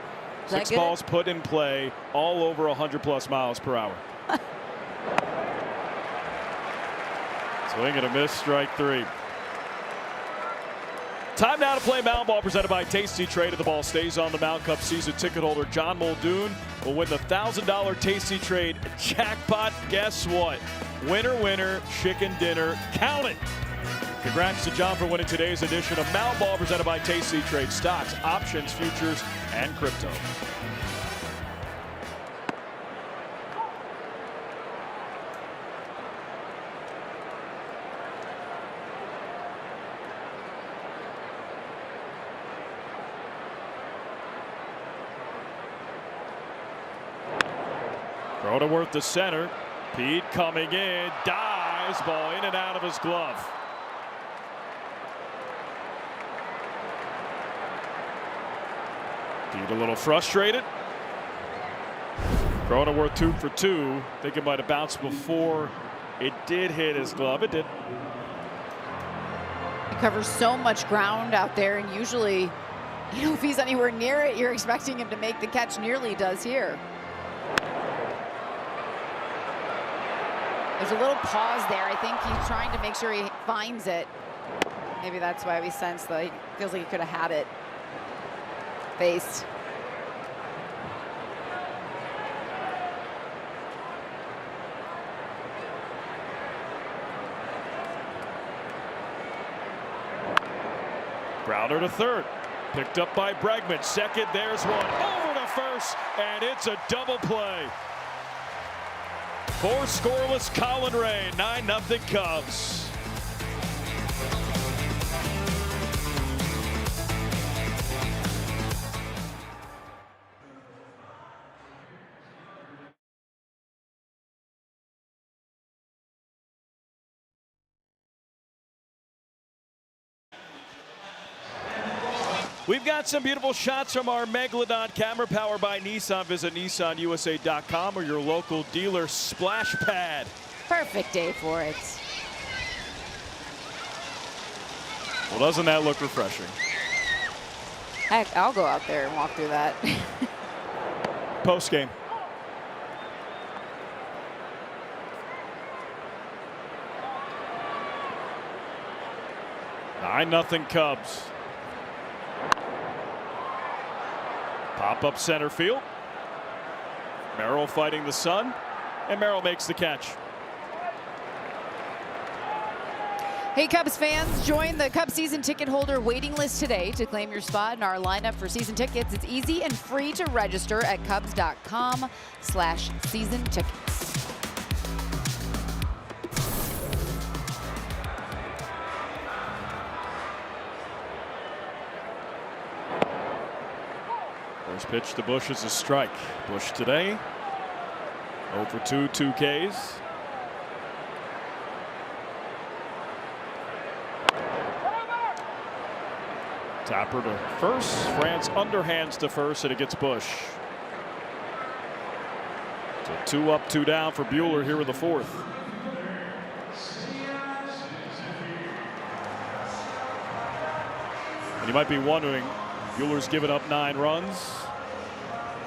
6 balls put in play, all over 100+ miles per hour. Swing and a miss, strike 3. Time now to play Mound Ball, presented by Tasty Trade. If the ball stays on the Mound Cup season ticket holder John Muldoon will win the $1,000 Tasty Trade jackpot. Guess what? Winner, winner, chicken dinner. Count it. Congrats to John for winning today's edition of Mound Ball, presented by Tasty Trade. Stocks, options, futures, and crypto. Cronenworth to center. Pete coming in, dives, ball in and out of his glove. Pete a little frustrated. Cronenworth 2 for 2. Think it might have bounced before it did hit his glove. It did. He covers so much ground out there, and usually, you know, if he's anywhere near it, you're expecting him to make the catch. Nearly does here. There's a little pause there. I think he's trying to make sure he finds it. Maybe that's why we sense that he feels like he could have had it faced. Browner to third. Picked up by Bregman. Second, there's one. Over to first, and it's a double play. 4 scoreless Colin Ray, 9-0 Cubs. We've got some beautiful shots from our Megalodon camera, powered by Nissan. Visit nissanusa.com or your local dealer. Splash pad. Perfect day for it. Well, doesn't that look refreshing? Heck, I'll go out there and walk through that. Post game. Nine nothing Cubs. Pop up center field. Merrill fighting the sun, and Merrill makes the catch. Hey, Cubs fans, join the Cubs season ticket holder waiting list today to claim your spot in our lineup for season tickets. It's easy and free to register at cubs.com/season tickets. First pitch to Bush is a strike. Bush today 0 for 2, 2 Ks. Tapper to first. France underhands to first, and it gets Bush. So 2 up, 2 down for Buehler here in the 4th. And you might be wondering, Buehler's given up 9 runs,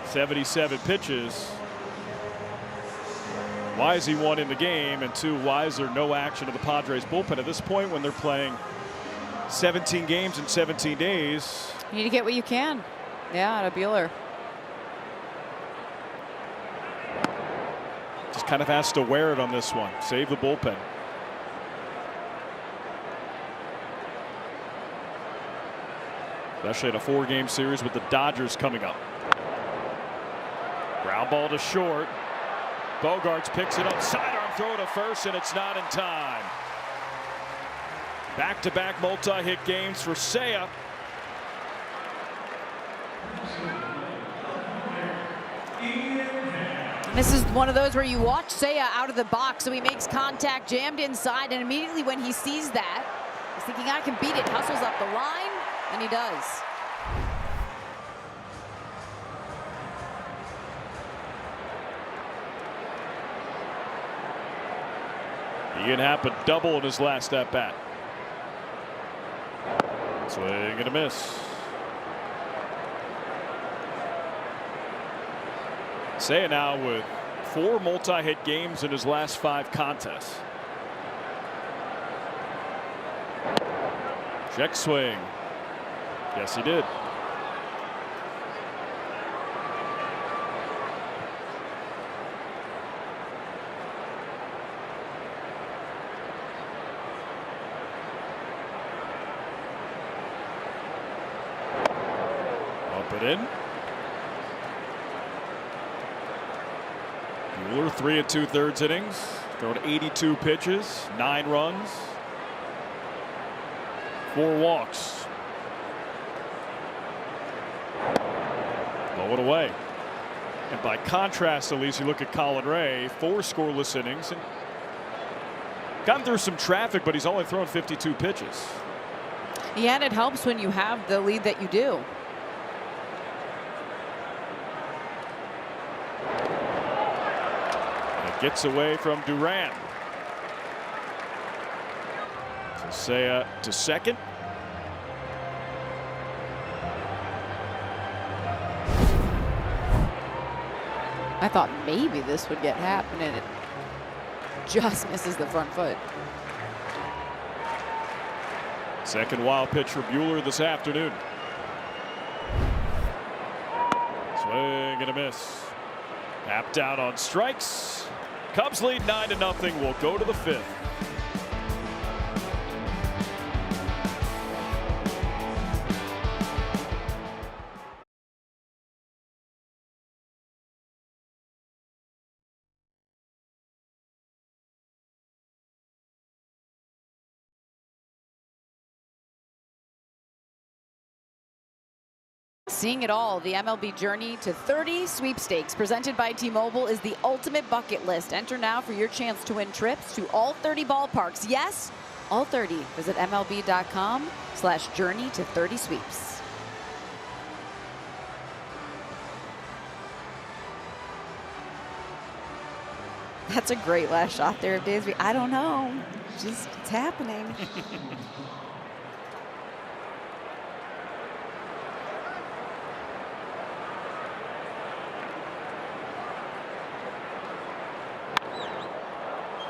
77 pitches. Why is he 1 in the game? And 2, why is there no action of the Padres bullpen at this point when they're playing 17 games in 17 days? You need to get what you can. Yeah, out of Buehler. Just kind of has to wear it on this one. Save the bullpen. Especially in a 4-game series with the Dodgers coming up. Ground ball to short. Bogarts picks it up. Sidearm throw to first, and it's not in time. Back-to-back multi-hit games for Seiya. This is one of those where you watch Seiya out of the box, so he makes contact, jammed inside, and immediately when he sees that, he's thinking, I can beat it, hustles up the line, and he does. Ian Happ a double in his last at-bat. Swing and a miss. Seiya now with 4 multi-hit games in his last 5 contests. Check swing. Yes, he did. Up and in. Buehler 3 2/3 innings, thrown 82 pitches, 9 runs, 4 walks. Blow it away. And by contrast, at least you look at Colin Ray, 4 scoreless innings and gotten through some traffic, but he's only thrown 52 pitches. Yeah, and it helps when you have the lead that you do. Gets away from Duran. So Seiya to second. I thought maybe this would get happening, and it just misses the front foot. Second wild pitch for Buehler this afternoon. Swing and a miss. Tapped out on strikes. Cubs lead 9-0. We'll go to the 5th. Seeing it all, the MLB Journey to 30 sweepstakes presented by T-Mobile is the ultimate bucket list. Enter now for your chance to win trips to all 30 ballparks. Yes, all 30. Visit MLB.com/journey to 30 sweeps. That's a great last shot there of Dansby. I don't know. Just, it's happening.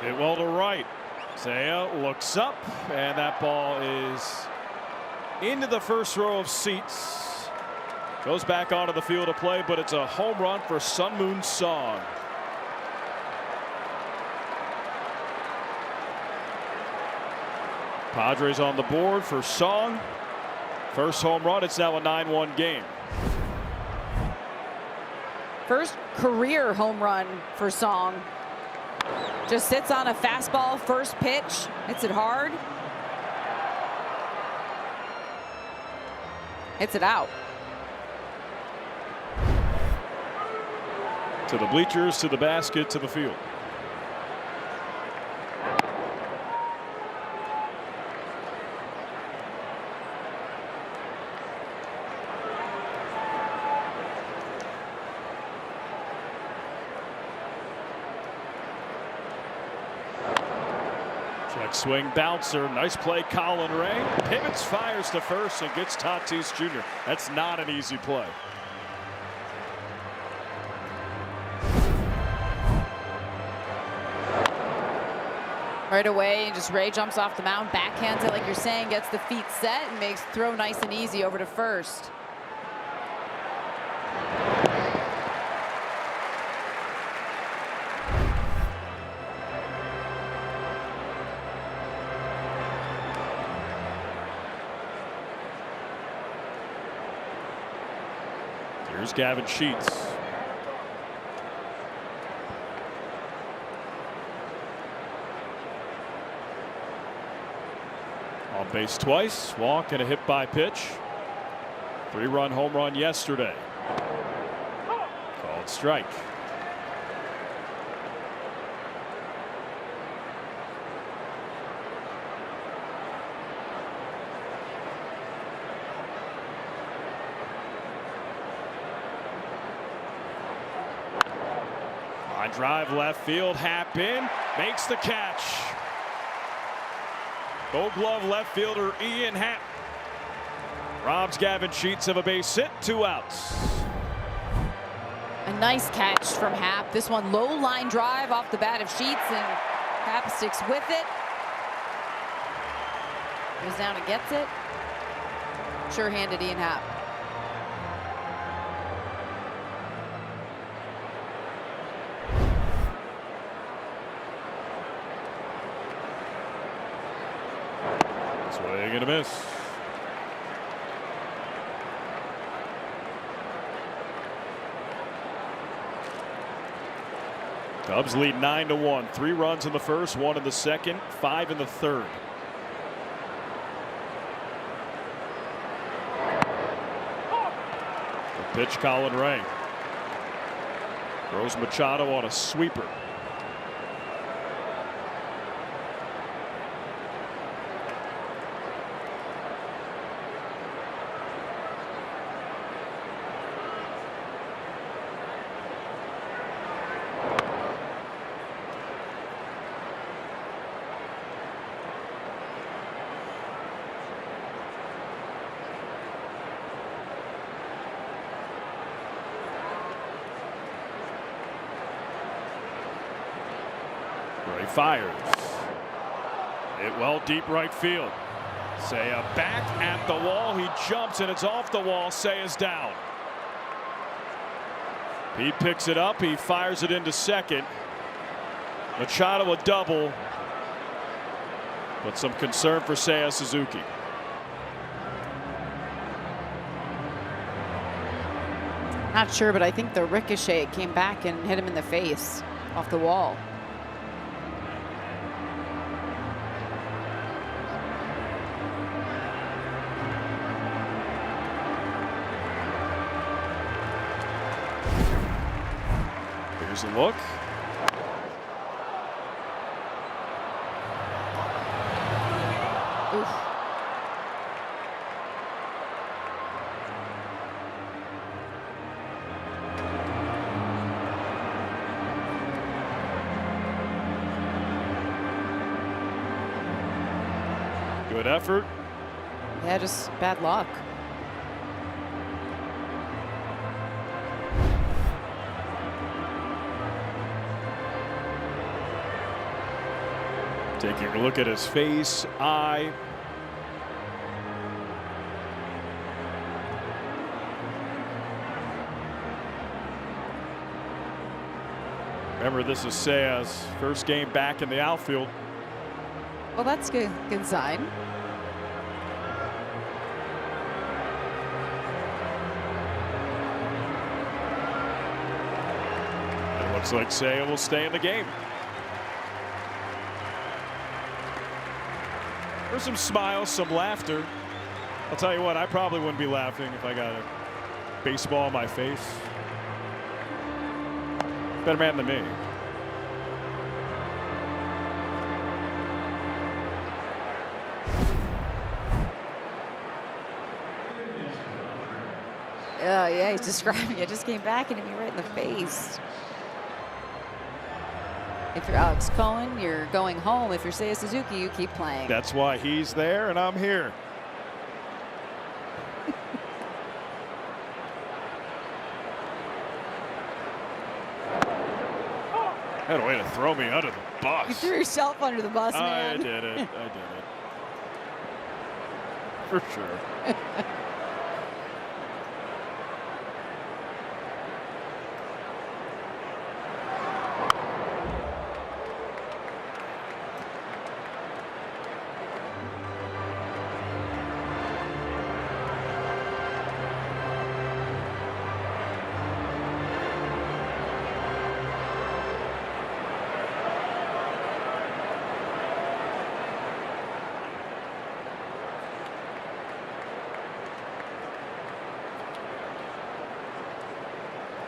Hit well to right. Seiya looks up, and that ball is into the first row of seats. Goes back onto the field of play, but it's a home run for Sun Moon Song. Padres on the board for Song. First home run. It's now a 9-1 game. First career home run for Song. Just sits on a fastball, first pitch, hits it hard. Hits it out. To the bleachers, to the basket, to the field. Check swing bouncer. Nice play, Colin Ray. Pivots, fires to first, and gets Tatis Jr. That's not an easy play. Right away, just Ray jumps off the mound, backhands it like you're saying, gets the feet set, and makes throw nice and easy over to first. Here's Gavin Sheets. On base twice, walk and a hit by pitch. 3-run home run yesterday. Called strike. Line drive left field, Happ in, makes the catch. Gold Glove left fielder Ian Happ robs Gavin Sheets of a base hit, 2 outs. A nice catch from Happ. This one low line drive off the bat of Sheets, and Happ sticks with it. Goes down and gets it. Sure-handed Ian Happ. Swing and a miss. Cubs lead 9-1. 3 runs in the first, 1 in the second, 5 in the third. The pitch, Colin Ray. Throws Machado on a sweeper. Ray fires. Hit well deep right field. Seiya back at the wall. He jumps and it's off the wall. Seiya's down. He picks it up. He fires it into second. Machado a double. But some concern for Seiya Suzuki. Not sure, but I think the ricochet came back and hit him in the face off the wall. Here's a look. Oof. Good effort. Yeah, just bad luck. Taking a look at his face, eye. Remember, this is Seiya's first game back in the outfield. Well, that's good. Good sign. It looks like Seiya will stay in the game. There's some smiles, some laughter. I'll tell you what, I probably wouldn't be laughing if I got a baseball in my face. Better man than me. Oh, yeah, he's describing it. Just came back and hit me right in the face. If you're Alex Cohen, you're going home. If you're Seiya Suzuki, you keep playing. That's why he's there and I'm here. Had a way to throw me under the bus. You threw yourself under the bus, man. I did it. I did it. For sure.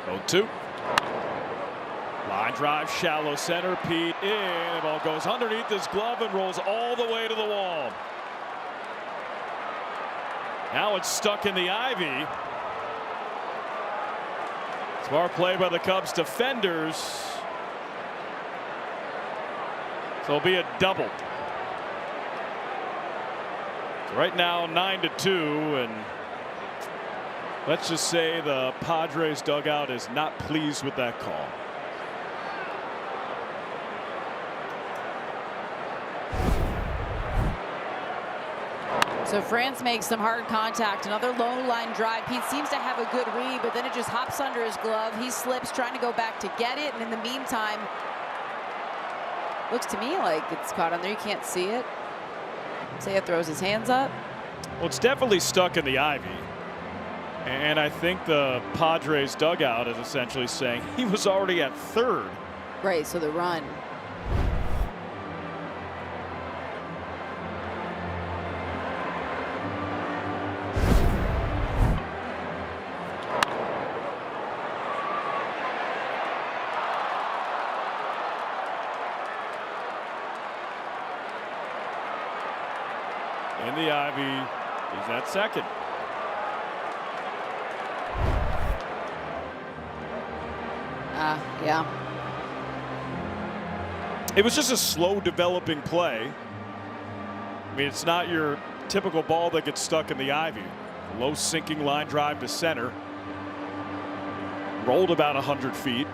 0-2. Line drive, shallow center. Pete in. The ball goes underneath his glove and rolls all the way to the wall. Now it's stuck in the ivy. Smart play by the Cubs defenders. So it'll be a double. Right now 9-2, and let's just say the Padres dugout is not pleased with that call. So France makes some hard contact. Another low line drive. Pete seems to have a good read, but then it just hops under his glove. He slips, trying to go back to get it, and in the meantime, looks to me like it's caught on there. You can't see it. Seiya throws his hands up. Well, it's definitely stuck in the ivy. And I think the Padres dugout is essentially saying he was already at third. Right, so the run. In the ivy, he's at second. Yeah. It was just a slow developing play. I mean, it's not your typical ball that gets stuck in the ivy. Low sinking line drive to center. Rolled about 100 feet.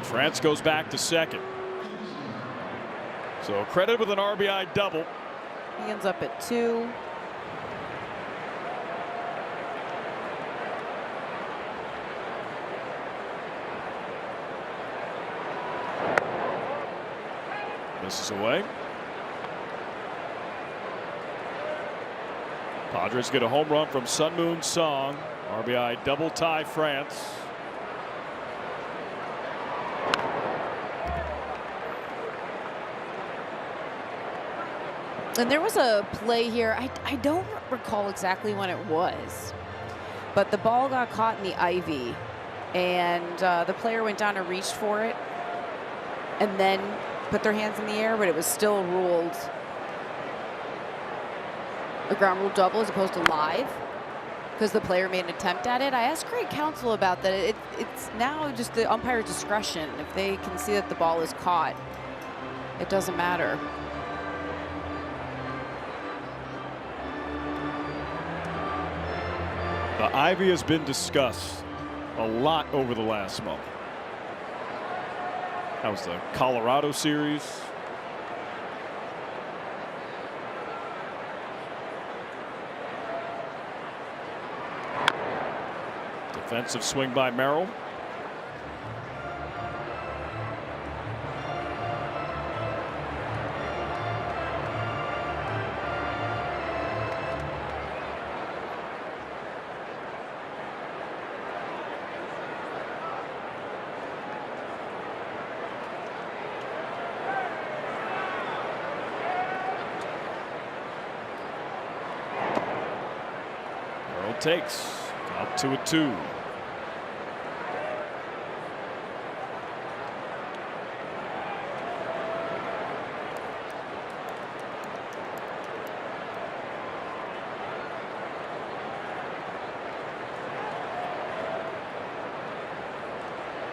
France goes back to second. So credit with an RBI double. He ends up at 2. Misses away. Padres get a home run from Sun Moon Song. RBI double tie France. And there was a play here. I don't recall exactly when it was, but the ball got caught in the ivy, and the player went down and reached for it and then put their hands in the air, but it was still ruled a ground rule double as opposed to live because the player made an attempt at it. I asked Craig Counsell about that. It's now just the umpire's discretion. If they can see that the ball is caught, it doesn't matter. The ivy has been discussed a lot over the last month. That was the Colorado series. Defensive swing by Merrill. Takes up to a 2.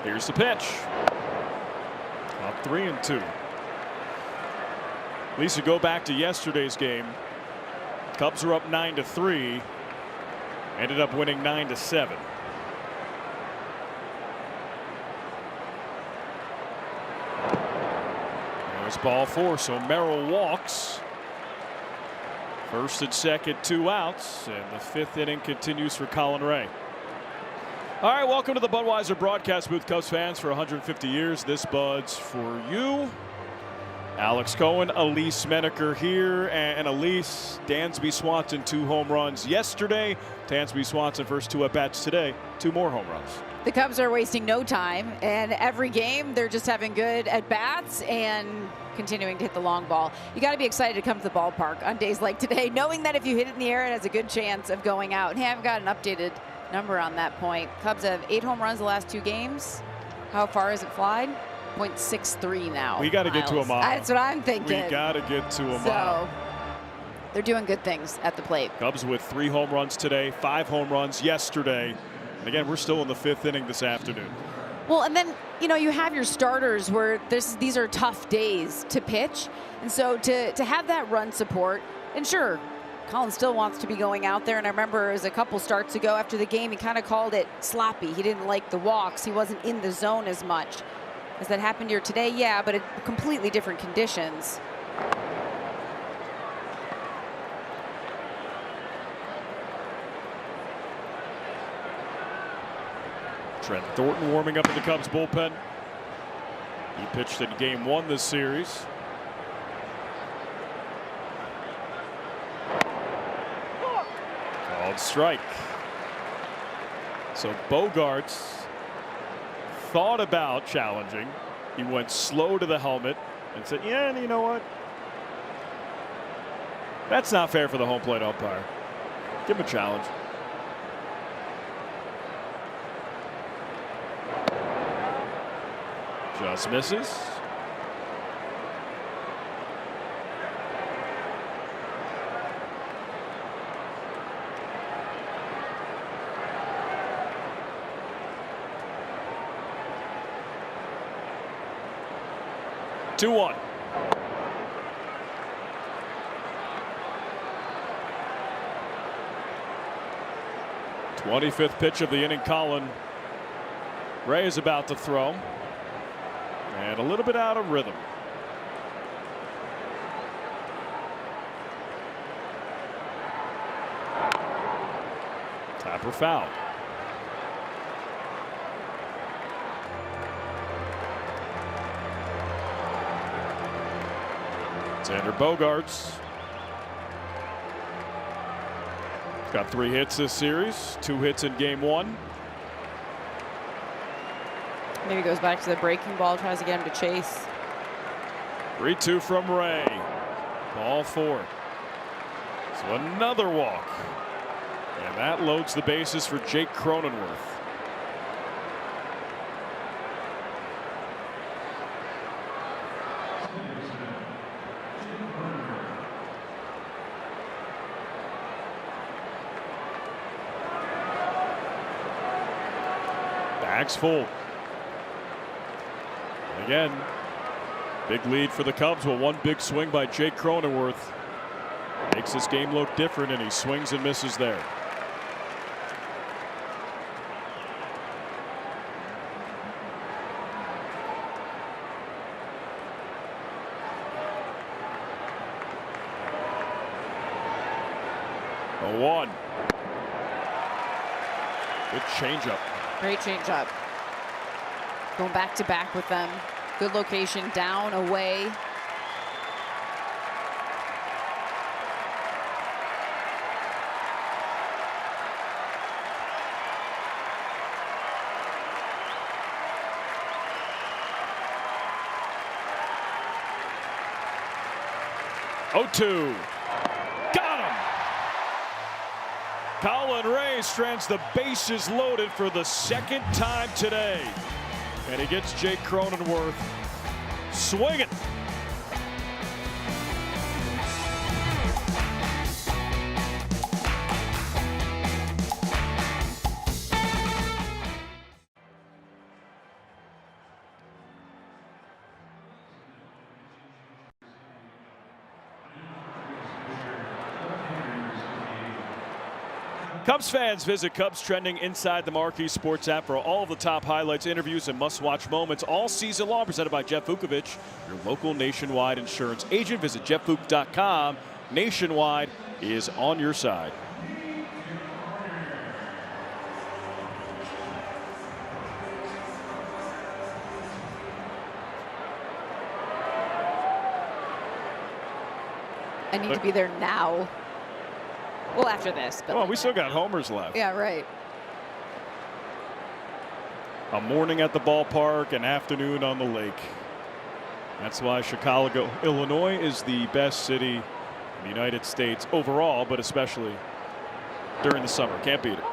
Here's the pitch. Up 3-2. At least you go back to yesterday's game. Cubs are up 9-3. Ended up winning 9-7. There's ball 4, so Merrill walks. First and second, 2 outs, and the 5th inning continues for Colin Ray. All right, welcome to the Budweiser broadcast booth, Cubs fans. For 150 years, this Bud's for you. Alex Cohen, Elise Menaker here, and Elise, Dansby Swanson 2 home runs yesterday. Dansby Swanson first 2 at-bats today, 2 more home runs. The Cubs are wasting no time, and every game they're just having good at-bats and continuing to hit the long ball. You got to be excited to come to the ballpark on days like today, knowing that if you hit it in the air, it has a good chance of going out. And hey, I've got an updated number on that point. Cubs have 8 home runs the last 2 games. How far has it flied? 0.63 now. We got to get to a mile. That's what I'm thinking. We got to get to a mile. So they're doing good things at the plate. Cubs with 3 home runs today, 5 home runs yesterday. And again, we're still in the 5th inning this afternoon. Well, and then, you know, you have your starters where these are tough days to pitch. And so to have that run support, and sure, Colin still wants to be going out there. And I remember as a couple starts ago after the game, he kind of called it sloppy. He didn't like the walks. He wasn't in the zone as much. Has that happened here today? Yeah, but at completely different conditions. Trent Thornton warming up in the Cubs bullpen. He pitched in game 1 this series. Called strike. So Bogarts thought about challenging. He went slow to the helmet and said, yeah, you know what? That's not fair for the home plate umpire. Give him a challenge. Just misses. Two one. Twenty-fifth pitch of the inning. Colin Ray is about to throw. And a little bit out of rhythm. Tapper foul. Xander Bogaerts got 3 hits this series, 2 hits in game 1. Maybe goes back to the breaking ball, tries to get him to chase. 3-2 from Ray. Ball 4. So another walk. And that loads the bases for Jake Cronenworth. Bags full. Again, big lead for the Cubs. Well, one big swing by Jake Cronenworth makes this game look different, and he swings and misses there. A 1. Good changeup. Great changeup. Going back to back with them. Good location, down, away. Oh, 2. Got him. Colin Ray strands the bases loaded for the 2nd time today. And he gets Jake Cronenworth swinging. Cubs fans, visit Cubs Trending inside the Marquee Sports app for all of the top highlights, interviews, and must-watch moments all season long. Presented by Jeff Vukovich, your local Nationwide insurance agent. Visit jeffvuk.com. Nationwide is on your side. I need to be there now. Well, after this. But well, like we still got homers left. Yeah, right. A morning at the ballpark, an afternoon on the lake. That's why Chicago, Illinois is the best city in the United States overall, but especially during the summer. Can't beat it.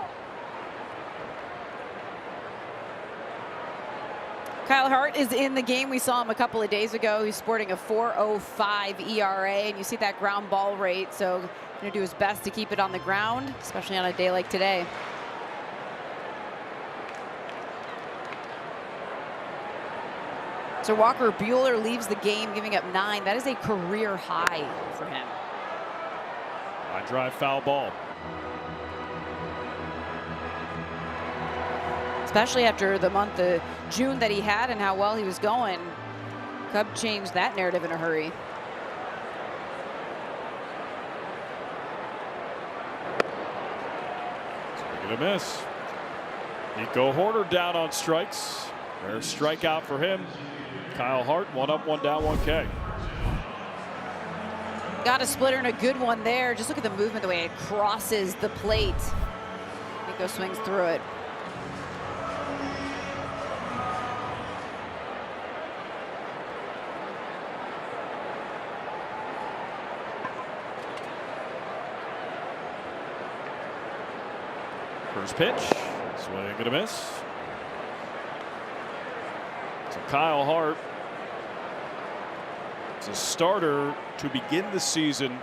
Kyle Hart is in the game. We saw him a couple of days ago. He's sporting a 4.05 ERA, and you see that ground ball rate. So going to do his best to keep it on the ground, especially on a day like today. So Walker Buehler leaves the game, giving up 9. That is a career high for him. Line drive foul ball. Especially after the month of June that he had and how well he was going. Cub changed that narrative in a hurry. Swing and a miss. Nico Horner down on strikes. There's strikeout for him. Kyle Hart, 1 up, 1 down, 1 K. Got a splitter and a good one there. Just look at the movement, the way it crosses the plate. Nico swings through it. First pitch, swing and a miss. So Kyle Hart is a starter to begin the season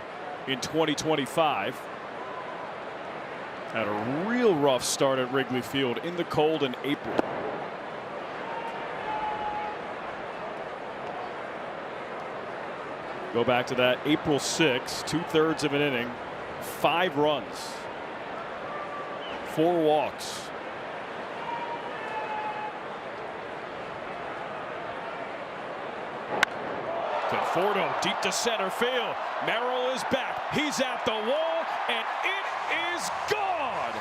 in 2025. Had a real rough start at Wrigley Field in the cold in April. Go back to that April 6, 2/3 of an inning, 5 runs. 4 walks. Conforto deep to center field. Merrill is back. He's at the wall, and it is gone.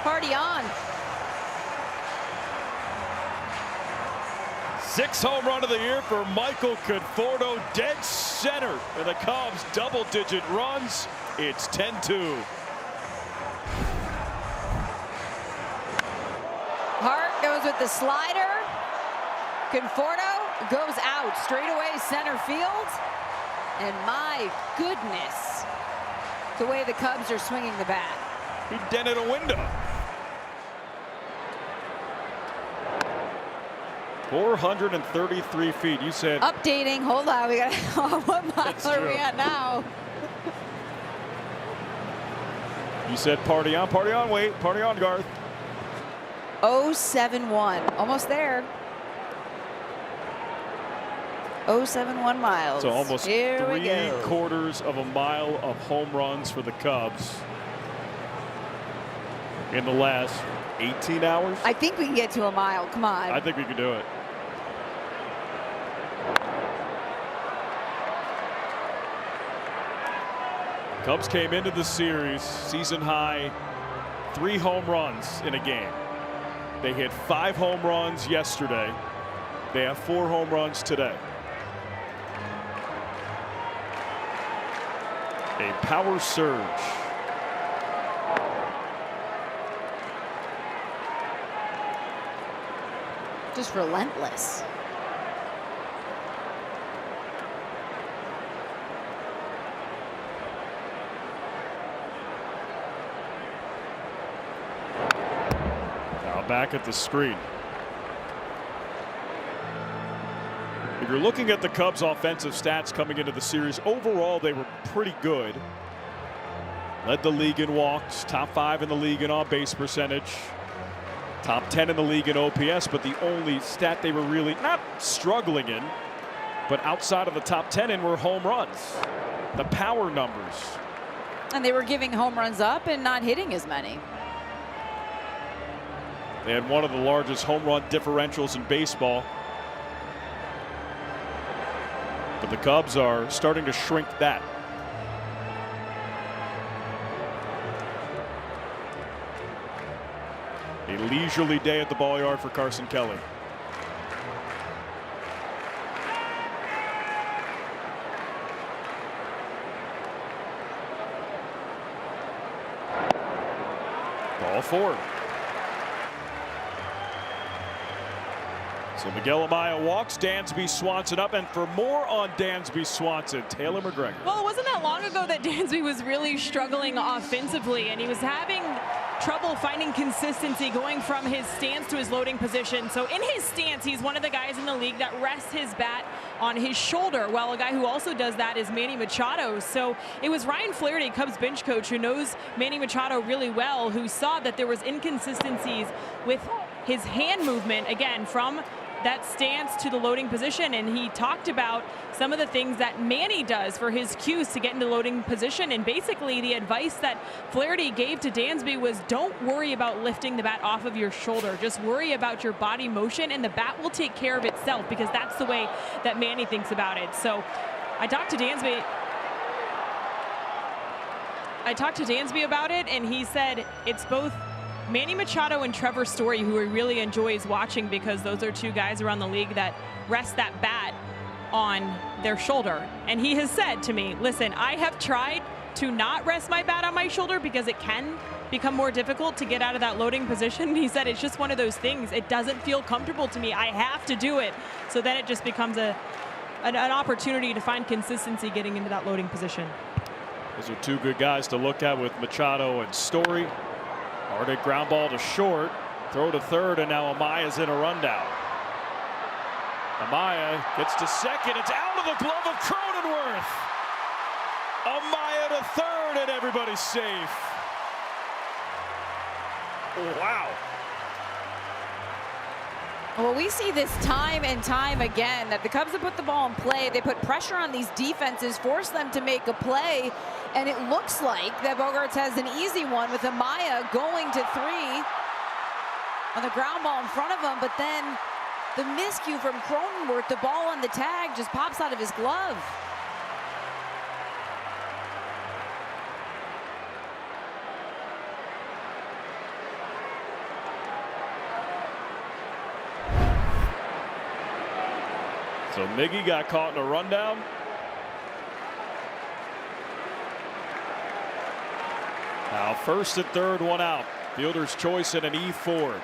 Party on. 6th home run of the year for Michael Conforto, dead center. And the Cubs double-digit runs. It's 10-2. Hart goes with the slider. Conforto goes out straightaway center field. And my goodness, the way the Cubs are swinging the bat. He dented a window. 433 feet. You said. Updating. Hold on. We got. What mile are we at now? You said party on, party on. Wait, party on, Garth. 071. Almost there. 071 miles. So almost Here we go. 3/4 of a mile of home runs for the Cubs in the last 18 hours. I think we can get to a mile. Come on. I think we can do it. Cubs came into the series season high 3 home runs in a game. They hit 5 home runs yesterday. They have 4 home runs today. A power surge. Just relentless. Now back at the screen. If you're looking at the Cubs' offensive stats coming into the series, overall they were pretty good. Led the league in walks, top 5 in the league in on-base percentage, top 10 in the league in OPS, but the only stat they were really not struggling in, but outside of the top 10 in, were home runs. The power numbers. And they were giving home runs up and not hitting as many. They had one of the largest home run differentials in baseball. But the Cubs are starting to shrink that. A leisurely day at the ball yard for Carson Kelly. Ball four. So Miguel Amaya walks, Dansby Swanson up, and for more on Dansby Swanson, Taylor McGregor. Well, it wasn't that long ago that Dansby was really struggling offensively, and he was having trouble finding consistency going from his stance to his loading position. So in his stance, he's one of the guys in the league that rests his bat on his shoulder, while a guy who also does that is Manny Machado. So it was Ryan Flaherty, Cubs bench coach, who knows Manny Machado really well, who saw that there was inconsistencies with his hand movement, again, from that stance to the loading position, and he talked about some of the things that Manny does for his cues to get into loading position. And basically the advice that Flaherty gave to Dansby was, don't worry about lifting the bat off of your shoulder, just worry about your body motion and the bat will take care of itself, because that's the way that Manny thinks about it. So I talked to Dansby about it, and he said it's both Manny Machado and Trevor Story who he really enjoys watching, because those are two guys around the league that rest that bat on their shoulder. And he has said to me, listen, I have tried to not rest my bat on my shoulder because it can become more difficult to get out of that loading position. He said it's just one of those things. It doesn't feel comfortable to me. I have to do it. So then it just becomes an opportunity to find consistency getting into that loading position. Those are two good guys to look at with Machado and Story. Hard hit ground ball to short, throw to third, and now Amaya's in a rundown. Amaya gets to second. It's out of the glove of Cronenworth. Amaya to third, and everybody's safe. Wow. Well, we see this time and time again, that the Cubs have put the ball in play. They put pressure on these defenses, force them to make a play, and it looks like that Bogaerts has an easy one with Amaya going to three on the ground ball in front of him, but then the miscue from Cronenworth, the ball on the tag just pops out of his glove. So Miggy got caught in a rundown. Now first and third, one out. Fielder's choice and an E4.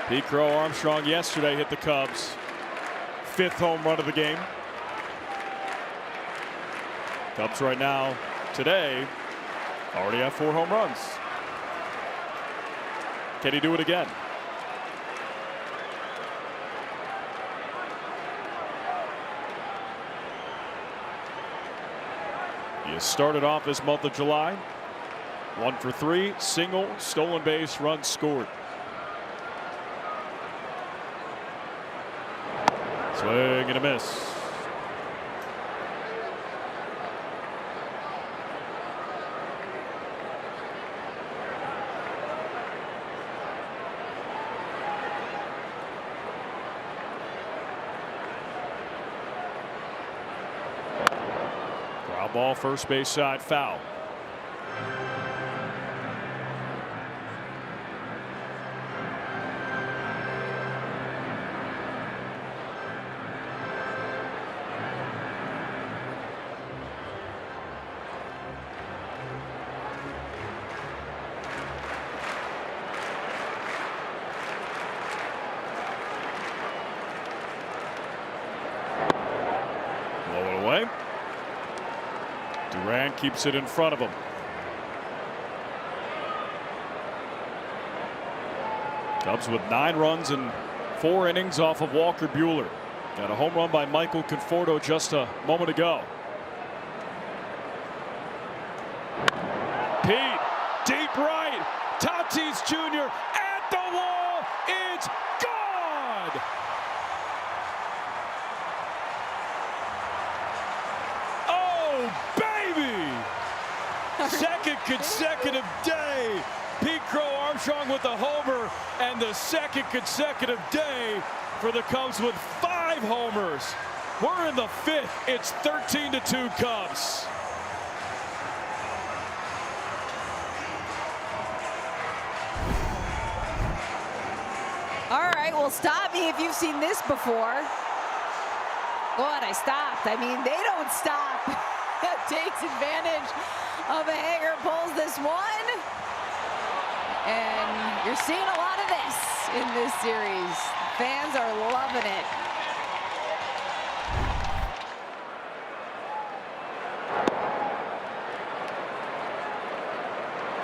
Pete Crow Armstrong yesterday hit the Cubs' 5th home run of the game. Cubs right now, today, already have 4 home runs. Can he do it again? He has started off this month of July 1 for 3, single, stolen base, runs scored. Swing and a miss. Ground ball, first base side, foul. Away. Durant keeps it in front of him. Cubs with 9 runs in 4 innings off of Walker Buehler. Got a home run by Michael Conforto just a moment ago. Pete, deep right. Tatis Jr. at the wall. It's gone. Second consecutive day. Pete Crow Armstrong with the homer, and the second consecutive day for the Cubs with 5 homers. We're in the 5th. It's 13-2 Cubs. All right, well, stop me if you've seen this before. Good, I stopped. I mean, they don't stop. takes advantage of a hanger, pulls this one. And you're seeing a lot of this in this series. Fans are loving it.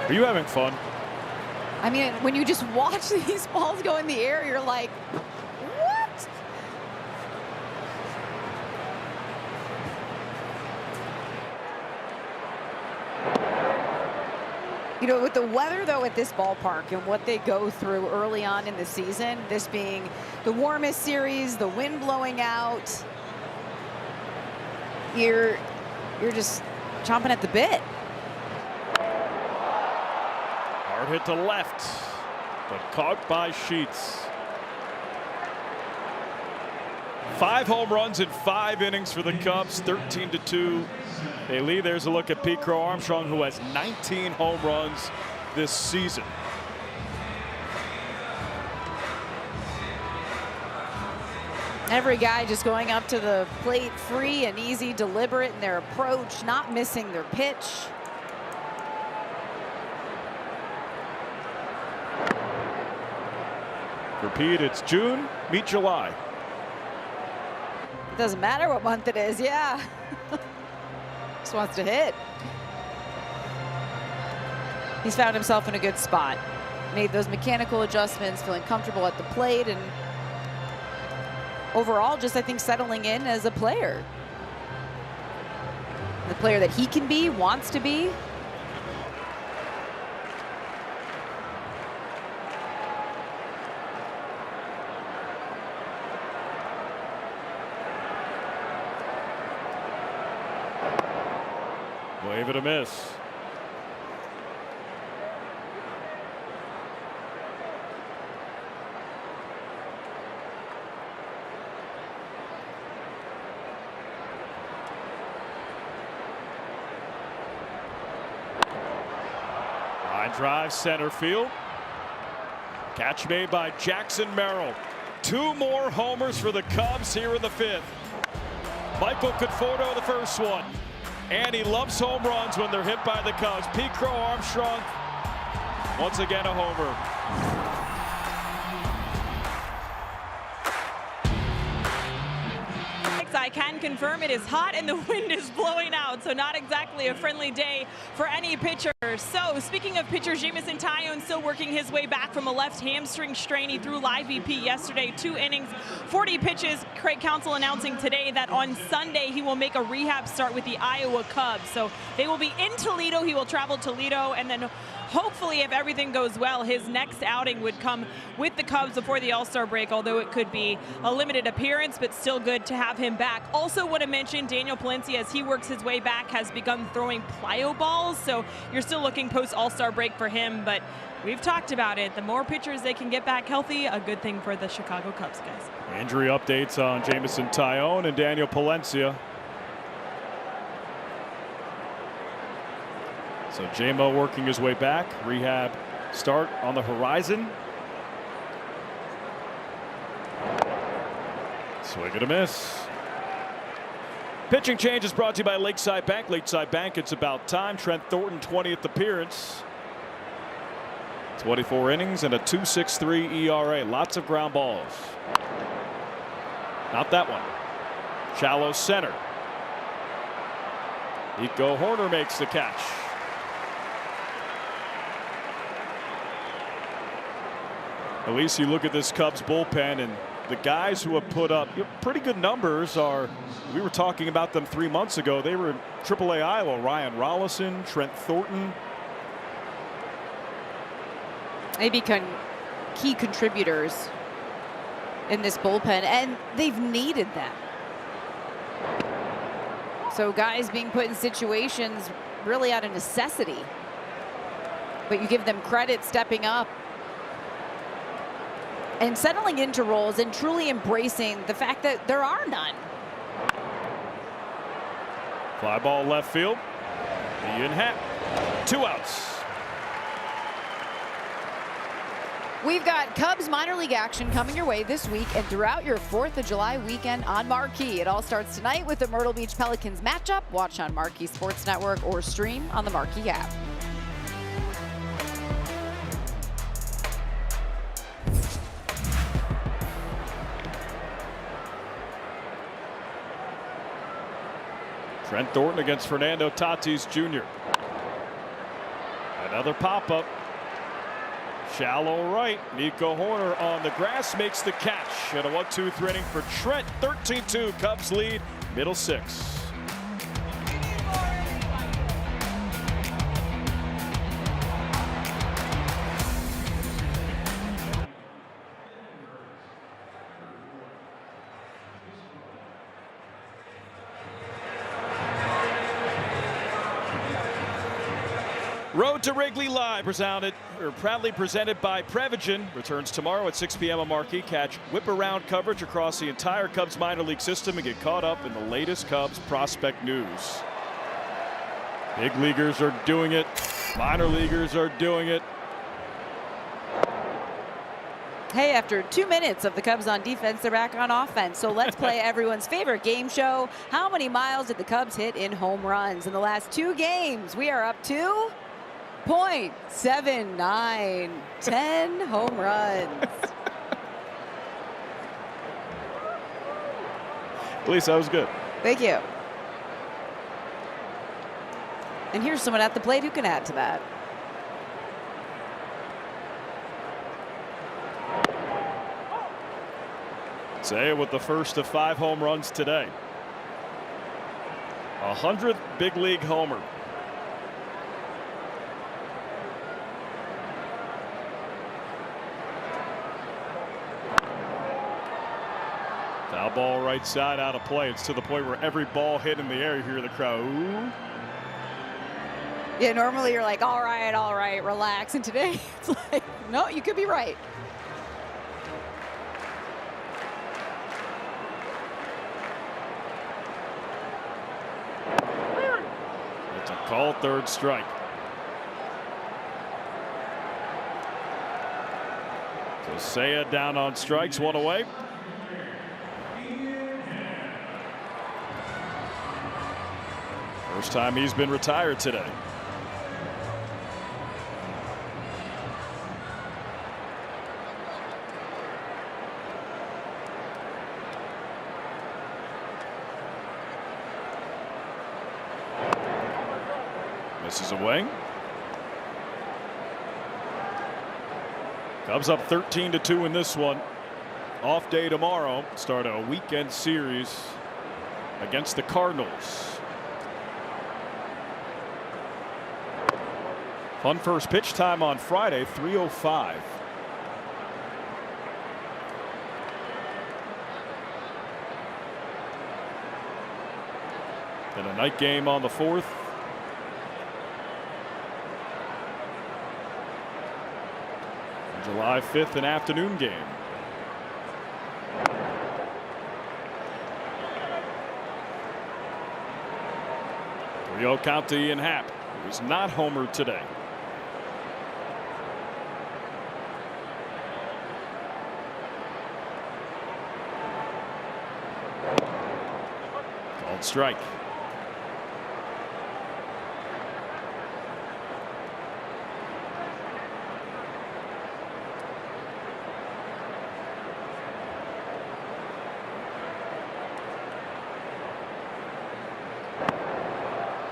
Are you having fun? I mean, when you just watch these balls go in the air, you're like, what? You know, with the weather, though, at this ballpark and what they go through early on in the season, this being the warmest series, the wind blowing out, you're just chomping at the bit. Hard hit to left, but caught by Sheets. 5 home runs in 5 innings for the Cubs, 13-2. They lead. There's a look at Pete Crow Armstrong, who has 19 home runs this season. Every guy just going up to the plate free and easy, deliberate in their approach, not missing their pitch. Repeat, it's June, meet July. It doesn't matter what month it is, yeah. Just wants to hit. He's found himself in a good spot. Made those mechanical adjustments, feeling comfortable at the plate, and overall just, I think, settling in as a player. The player that he can be, wants to be. Wave it a miss. Line drive center field. Catch made by Jackson Merrill. 2 more homers for the Cubs here in the 5th. Michael Conforto, the first one. And he loves home runs when they're hit by the Cubs. Pete Crow Armstrong, once again a homer. I can confirm it is hot and the wind is blowing out, so not exactly a friendly day for any pitcher. So speaking of pitchers, Jameson Taillon still working his way back from a left hamstring strain. He threw live BP yesterday, 2 innings, 40 pitches. Craig Counsell announcing today that on Sunday he will make a rehab start with the Iowa Cubs. So they will be in Toledo. He will travel to Toledo, and then hopefully, if everything goes well, his next outing would come with the Cubs before the All-Star break, although it could be a limited appearance, but still good to have him back. Also want to mention Daniel Palencia, as he works his way back, has begun throwing plyo balls, so you're still looking post-All-Star break for him, but we've talked about it. The more pitchers they can get back healthy, a good thing for the Chicago Cubs, guys. Injury updates on Jameson Taillon and Daniel Palencia. So J-Mo working his way back. Rehab start on the horizon. Swing and a miss. Pitching change is brought to you by Lakeside Bank. Lakeside Bank, it's about time. Trent Thornton, 20th appearance. 24 innings and a 2.63 ERA. Lots of ground balls. Not that one. Shallow center. Nico Horner makes the catch. At least you look at this Cubs bullpen, and the guys who have put up pretty good numbers are, we were talking about them 3 months ago. They were in AAA Iowa. Ryan Rollison, Trent Thornton. They become key contributors in this bullpen, and they've needed them. So guys being put in situations really out of necessity, but you give them credit stepping up and settling into roles and truly embracing the fact that there are none. Fly ball left field. Ian Happ. 2 outs. We've got Cubs minor league action coming your way this week and throughout your 4th of July weekend on Marquee. It all starts tonight with the Myrtle Beach Pelicans matchup. Watch on Marquee Sports Network or stream on the Marquee app. Trent Thornton against Fernando Tatis Jr. Another pop-up. Shallow right. Nico Horner on the grass makes the catch. And a 1-2-3 inning for Trent. 13-2. Cubs lead. Middle 6. Road to Wrigley Live, proudly presented by Prevagen, returns tomorrow at 6 p.m. on Marquee. Catch whip-around coverage across the entire Cubs minor league system and get caught up in the latest Cubs prospect news. Big leaguers are doing it. Minor leaguers are doing it. Hey, after 2 minutes of the Cubs on defense, they're back on offense. So let's play everyone's favorite game show. How many miles did the Cubs hit in home runs in the last 2 games? We are up to 0.79, 10 home runs. At least that was good. Thank you. And here's someone at the plate who can add to that. Say with the first of 5 home runs today. 100th big league homer. Foul ball right side out of play. It's to the point where every ball hit in the air, you hear the crowd. Ooh. Yeah, normally you're like, all right, relax. And today it's like, no, you could be right. It's a called 3rd strike. So Saya down on strikes, 1 away. First time he's been retired today. Misses away. Cubs up 13-2 in this one. Off day tomorrow. Start a weekend series against the Cardinals. Fun first pitch time on Friday, 3:05. Then a night game on the 4th. July 5th, an afternoon game. Three-0 count to Ian Happ, who was not homered today. Called strike.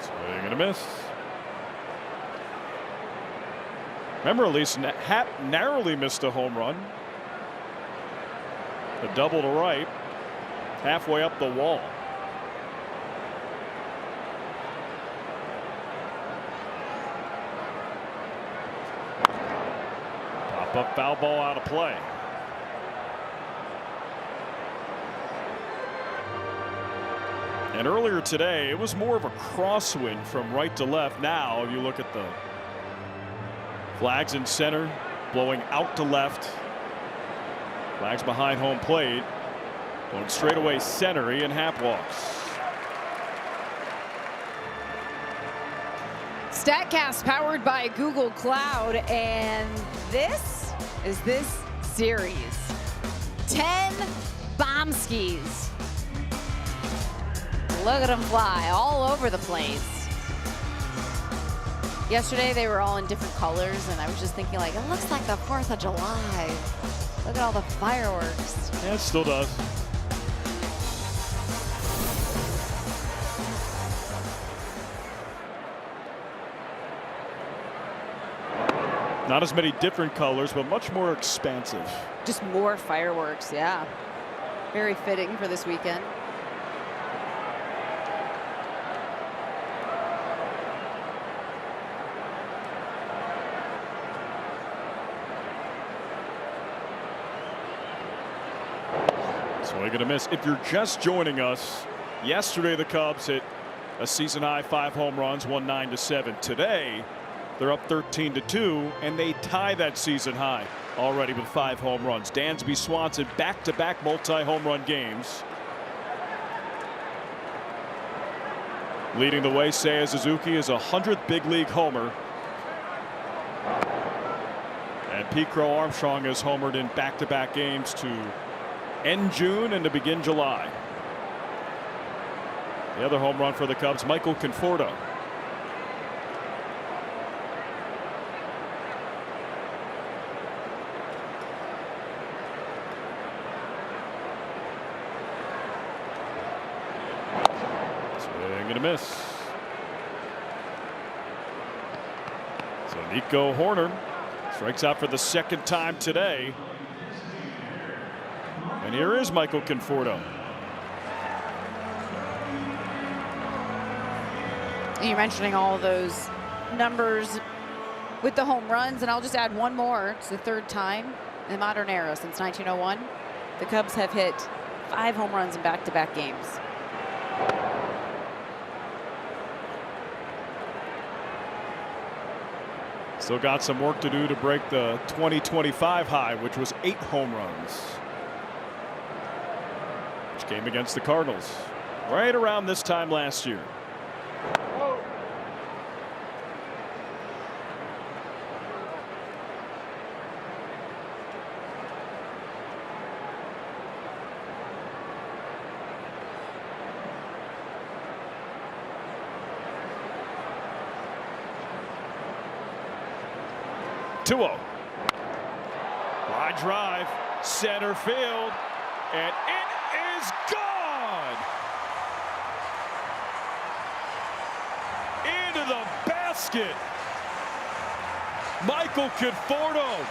Swing and a miss. Remember, at least Happ narrowly missed a home run. A double to right, halfway up the wall. Pop-up foul ball out of play. And earlier today, it was more of a crosswind from right to left. Now, if you look at the flags in center, blowing out to left. Flags behind home plate. Going straight away center, Ian Happ walks. StatCast powered by Google Cloud, and this is this series. 10 bomb skis. Look at them fly all over the place. Yesterday they were all in different colors, and I was just thinking, like, it looks like the 4th of July. Look at all the fireworks. Yeah, it still does. Not as many different colors, but much more expansive. Just more fireworks, yeah. Very fitting for this weekend. Swing and a miss. If you're just joining us, yesterday the Cubs hit a season high 5 home runs, won 9-7. Today, they're up 13-2, and they tie that season high already with 5 home runs. Dansby Swanson back-to-back multi-home run games. Leading the way, Seiya Suzuki is 100th big league homer. And Pete Crow Armstrong has homered in back-to-back games to end June and to begin July. The other home run for the Cubs, Michael Conforto. Swing and a miss. So Nico Horner strikes out for the 2nd time today. And here is Michael Conforto. You're mentioning all those numbers with the home runs, and I'll just add one more. It's the 3rd time in the modern era since 1901. The Cubs have hit 5 home runs in back-to-back games. Still got some work to do to break the 2025 high, which was 8 home runs. Which came against the Cardinals right around this time last year. Tua. Line drive, center field, and it is gone. Into the basket. Michael Conforto,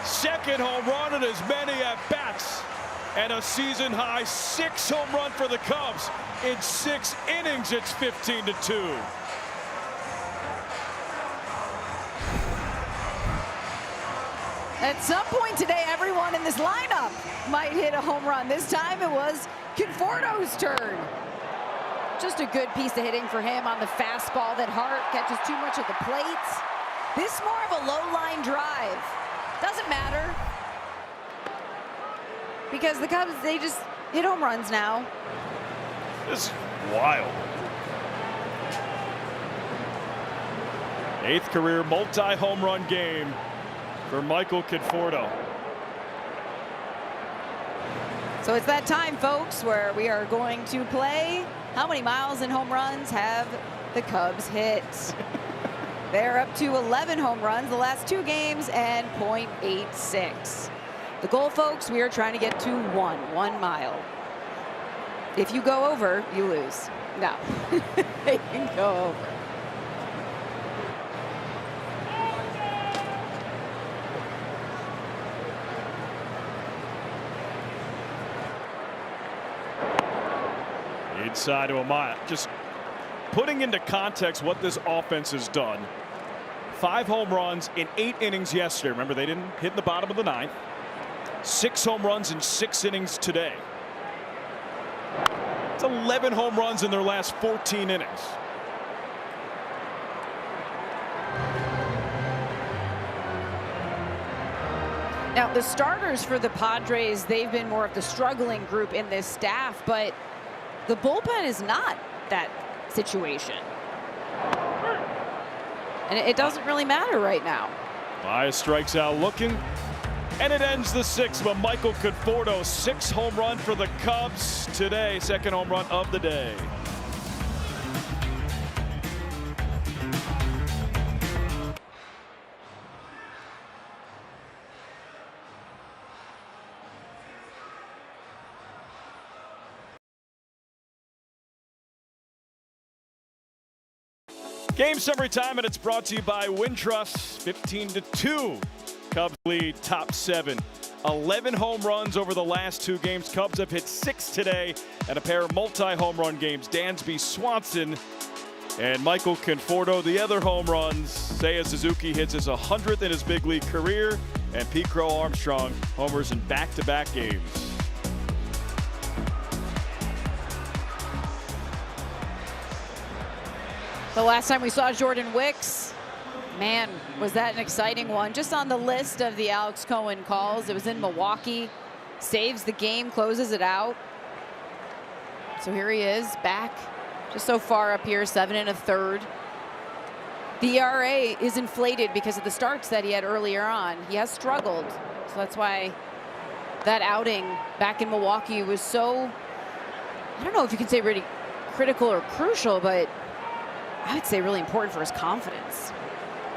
2nd home run and as many at bats, and a season high 6 home run for the Cubs. In 6 innings, it's 15-2. At some point today, everyone in this lineup might hit a home run. This time it was Conforto's turn. Just a good piece of hitting for him on the fastball that Hart catches too much of the plate. This more of a low line drive. Doesn't matter, because the Cubs, they just hit home runs now. This is wild. 8th career multi-home run game for Michael Conforto. So it's that time, folks, where we are going to play how many miles and home runs have the Cubs hit. They're up to 11 home runs the last 2 games and .86. The goal, folks, we are trying to get to 1 mile. If you go over, you lose. No, they can go over. Inside to a mile. Just putting into context what this offense has done. 5 home runs in 8 innings yesterday. Remember, they didn't hit in the bottom of the 9th. 6 home runs in 6 innings today. It's 11 home runs in their last 14 innings. Now, the starters for the Padres, they've been more of the struggling group in this staff, but the bullpen is not that situation. And it doesn't really matter right now. Baez strikes out looking. And it ends the sixth, but Michael Conforto, 6th home run for the Cubs today, 2nd home run of the day. Game summary time, and it's brought to you by Wintrust. 15-2. Cubs lead top 7. 11 home runs over the last 2 games. Cubs have hit 6 today, and a pair of multi-home run games. Dansby Swanson and Michael Conforto. The other home runs, Seiya Suzuki hits his 100th in his big league career, and Pete Crow Armstrong homers in back-to-back games. The last time we saw Jordan Wicks, man, was that an exciting one. Just on the list of the Alex Cohen calls, it was in Milwaukee. Saves the game, closes it out. So here he is, back just so far up here, 7 1/3. The ERA is inflated because of the starts that he had earlier on. He has struggled, so that's why that outing back in Milwaukee was so, I don't know if you can say really critical or crucial, but I would say really important for his confidence.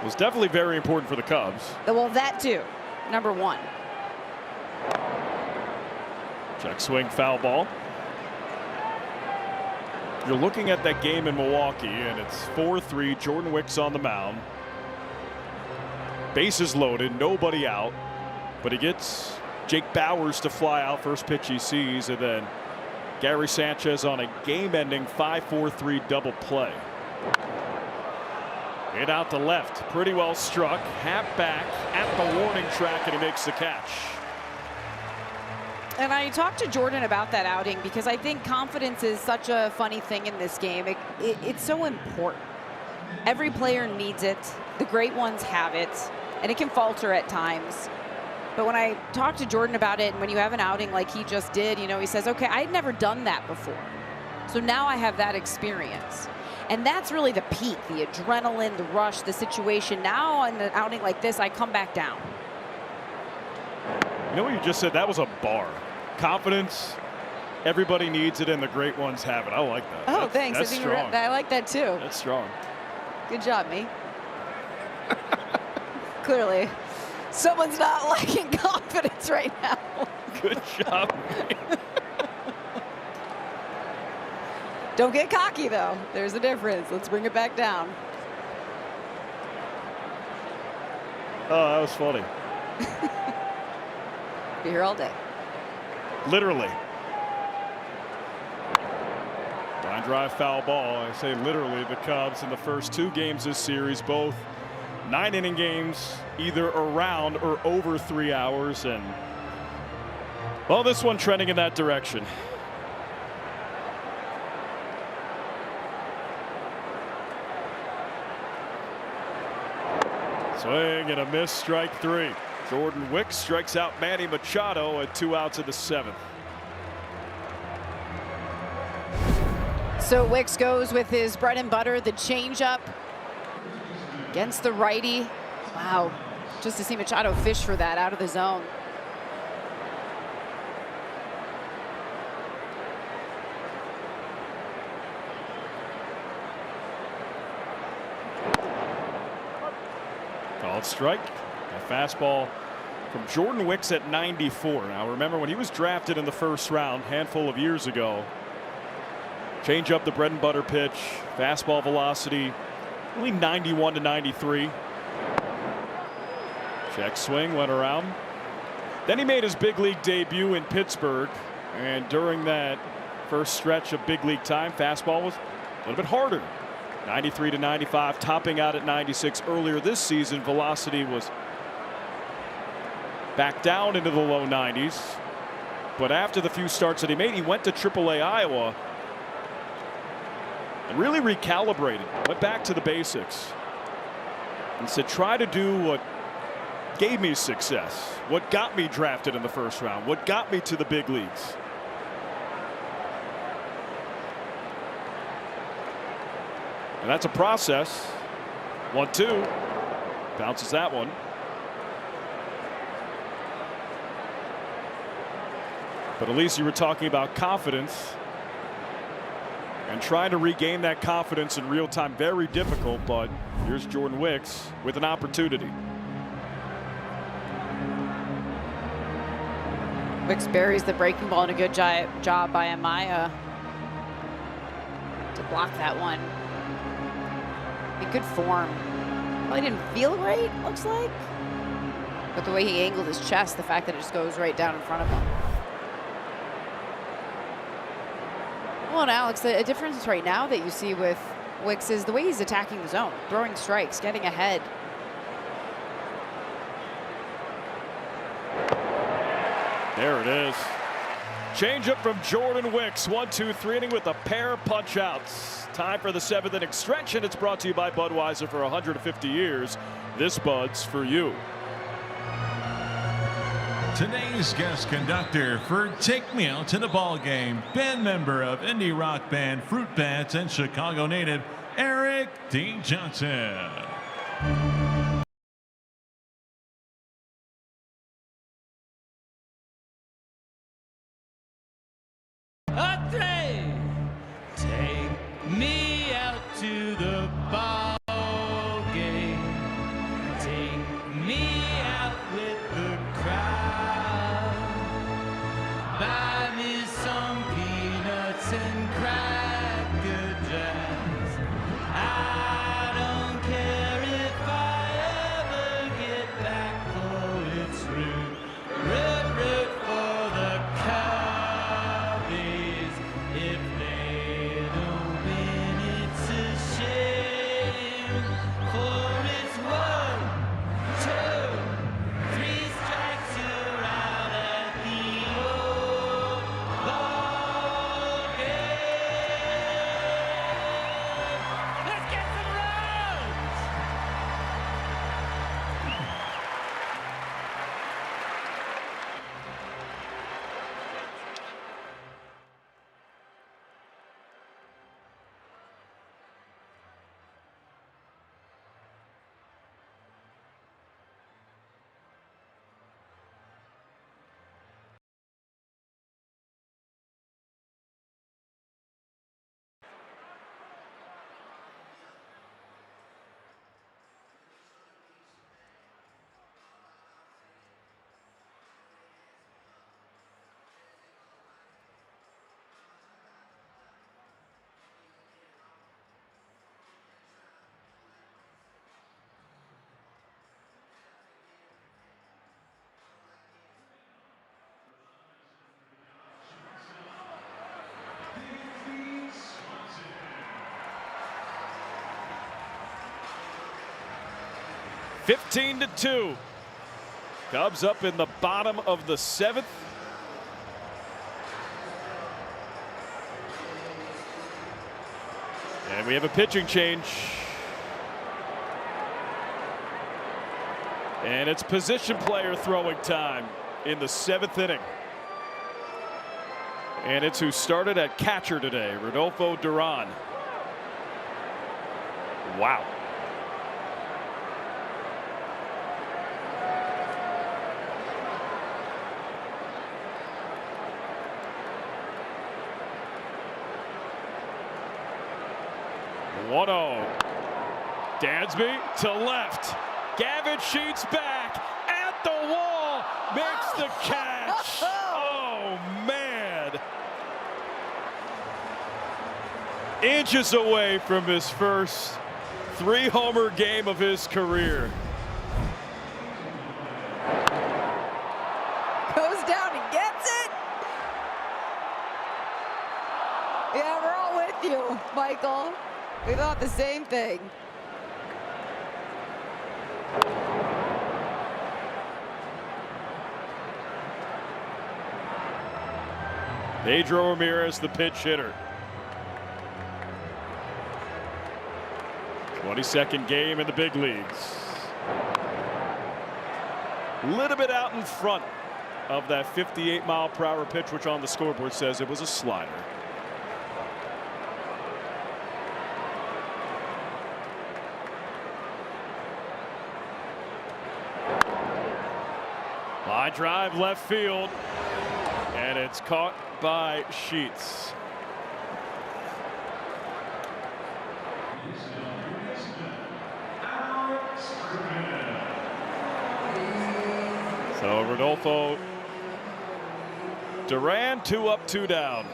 It was definitely very important for the Cubs. Well, that too, number 1. Check swing, foul ball. You're looking at that game in Milwaukee, and it's 4-3. Jordan Wicks on the mound. Bases loaded, nobody out. But he gets Jake Bauers to fly out, first pitch he sees, and then Gary Sanchez on a game-ending 5-4-3 double play. Hit out to left, pretty well struck. Half back at the warning track, and he makes the catch. And I talked to Jordan about that outing because I think confidence is such a funny thing in this game. It's so important. Every player needs it. The great ones have it, and it can falter at times. But when I talked to Jordan about it, and when you have an outing like he just did, you know, he says, okay, I had never done that before. So now I have that experience. And that's really the peak, the adrenaline, the rush, the situation. Now in an outing like this, I come back down. You know what you just said? That was a bar. Confidence, everybody needs it, and the great ones have it. I like that. Oh, thanks. That's strong. I like that too. That's strong. Good job, me. Clearly, someone's not lacking confidence right now. Good job. Don't get cocky, though. There's a difference. Let's bring it back down. Oh, that was funny. Be here all day. Literally. Line drive, foul ball. I say literally. The Cubs in the first 2 games this series, both 9-inning games, either around or over 3 hours. And, well, this one trending in that direction. Swing and a miss, strike 3. Jordan Wicks strikes out Manny Machado at 2 outs in the 7th. So Wicks goes with his bread and butter, the changeup against the righty. Wow, just to see Machado fish for that out of the zone. Called strike. A fastball from Jordan Wicks at 94. Now remember, when he was drafted in the first round, handful of years ago, change up the bread and butter pitch, fastball velocity, only 91 to 93. Check swing, went around. Then he made his big league debut in Pittsburgh, and during that first stretch of big league time, fastball was a little bit harder. 93 to 95, topping out at 96 earlier this season. Velocity was back down into the low 90s. But after the few starts that he made, he went to AAA Iowa and really recalibrated, went back to the basics, and said, try to do what gave me success, what got me drafted in the first round, what got me to the big leagues. And that's a process. 1-2. Bounces that one. But at least you were talking about confidence and trying to regain that confidence in real time. Very difficult, but here's Jordan Wicks with an opportunity. Wicks buries the breaking ball, and a good job by Amaya to block that one. In good form. Probably didn't feel right, looks like. But the way he angled his chest, the fact that it just goes right down in front of him. Well, and Alex, a difference right now that you see with Wicks is the way he's attacking the zone, throwing strikes, getting ahead. There it is. Change up from Jordan Wicks. 1-2-3 inning with a pair of punch outs. Time for the 7th inning stretch, and it's brought to you by Budweiser. For 150 years. This Bud's for you. Today's guest conductor for Take Me Out to the Ball Game, band member of indie rock band Fruit Bats and Chicago native Eric D. Johnson. Take me out to the ball game. Take me out with the crowd. Buy me some peanuts and cracker jacks. I don't care if I ever get back, for it's root for the Cubbies. If they don't win, it's a shame. For it's 1, 2, 3 strikes, you're out at the old ball game. Let's get some runs! Fifteen to 2. Cubs up in the bottom of the 7th. And we have a pitching change. And it's position player throwing time in the 7th inning. And it's who started at catcher today, Rodolfo Duran. Wow. One-oh. Dansby to left. Gavin Sheets back at the wall. Makes the catch. Oh, man. Inches away from his first 3-homer game of his career. Goes down and gets it. Yeah, we're all with you, Michael. We thought the same thing. Pedro Ramirez, the pitch hitter. 22nd game in the big leagues. A little bit out in front of that 58-mile-per-hour pitch, which on the scoreboard says it was a slider. Line drive left field, and it's caught by Sheets. So Rodolfo Duran, 2 up, 2 down.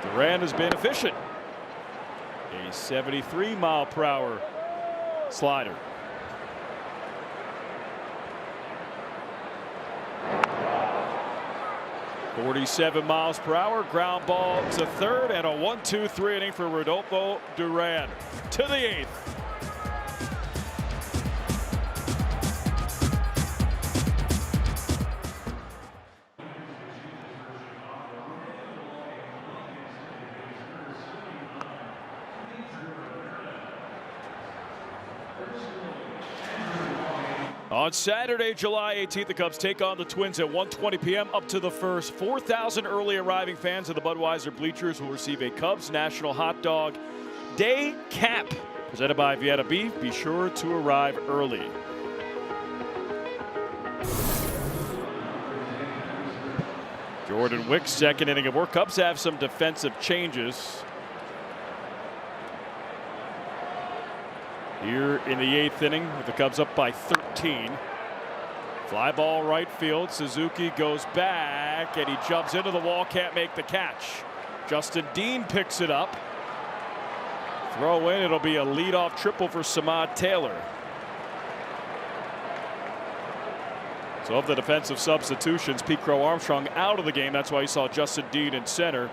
Duran has been efficient. A 73-mile-per-hour slider. .47 miles per hour, ground ball to third, and a 1-2-3 inning for Rodolfo Duran to the 8th. On Saturday, July 18th, the Cubs take on the Twins at 1:20 p.m. up to the first. 4,000 early arriving fans of the Budweiser bleachers will receive a Cubs National Hot Dog Day Cap presented by Vieta Beef. Be sure to arrive early. Jordan Wicks, second inning of work. Cubs have some defensive changes here in the 8th inning with the Cubs up by 13. Fly ball right field. Suzuki goes back and he jumps into the wall, can't make the catch. Justin Dean picks it up. Throw in, it'll be a leadoff triple for Samad Taylor. So of the defensive substitutions, Pete Crow Armstrong out of the game. That's why you saw Justin Dean in center,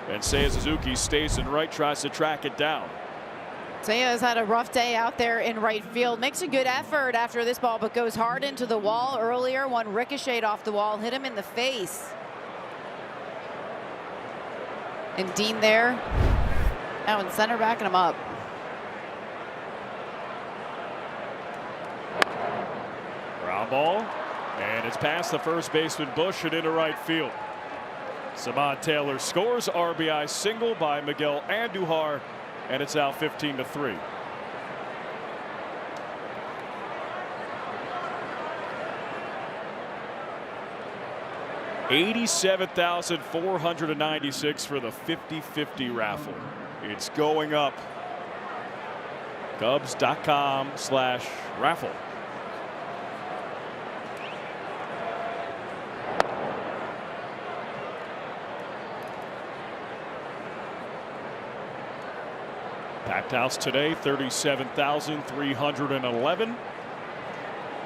and Seiya Suzuki stays in right, tries to track it down. Seiya has had a rough day out there in right field. Makes a good effort after this ball, but goes hard into the wall earlier. One ricocheted off the wall, hit him in the face. And Dean there, now in center, backing him up. Ground ball, and it's past the first baseman Bush and into right field. Samad Taylor scores, RBI single by Miguel Andujar, and it's out 15-3. $87,496 for the 50-50 raffle. It's going up. Cubs.com/raffle. Packed house today, 37,311.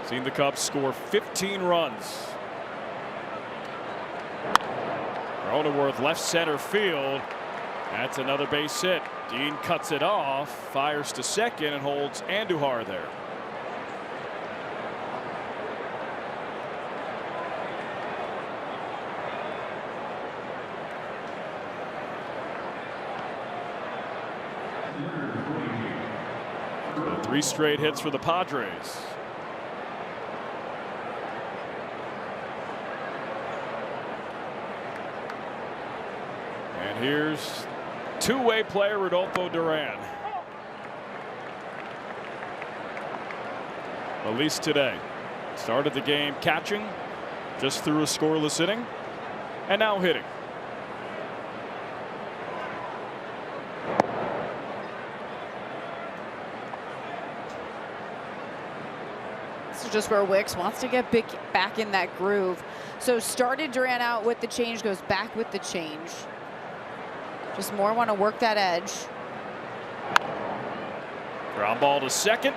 Seen the Cubs score 15 runs. Cronenworth left center field. That's another base hit. Dean cuts it off, fires to second, and holds Andujar there. So 3 straight hits for the Padres. And here's two-way player Rodolfo Duran. At least today. Started the game catching, just threw a scoreless inning, and now hitting. This is just where Wicks wants to get back in that groove. So started Duran out with the change, goes back with the change. Just more want to work that edge. Ground ball to second.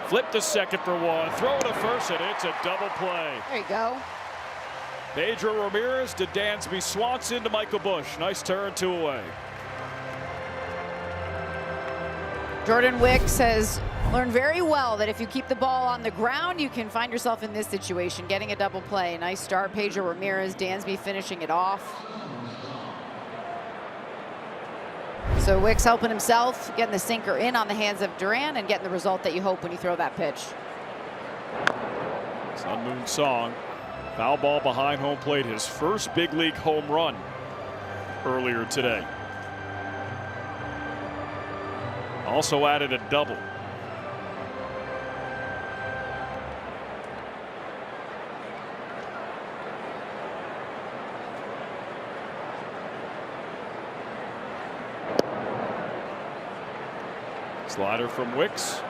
Flip to second for one. Throw to first, and it's a double play. There you go. Pedro Ramirez to Dansby Swanson to Michael Bush. Nice turn, 2 away. Jordan Wicks has learned very well that if you keep the ball on the ground, you can find yourself in this situation, getting a double play. Nice start, Pedro Ramirez. Dansby finishing it off. So Wicks helping himself, getting the sinker in on the hands of Duran and getting the result that you hope when you throw that pitch. Sun Moon Song, foul ball behind home plate, his first big league home run earlier today. Also added a double. Slider from Wicks.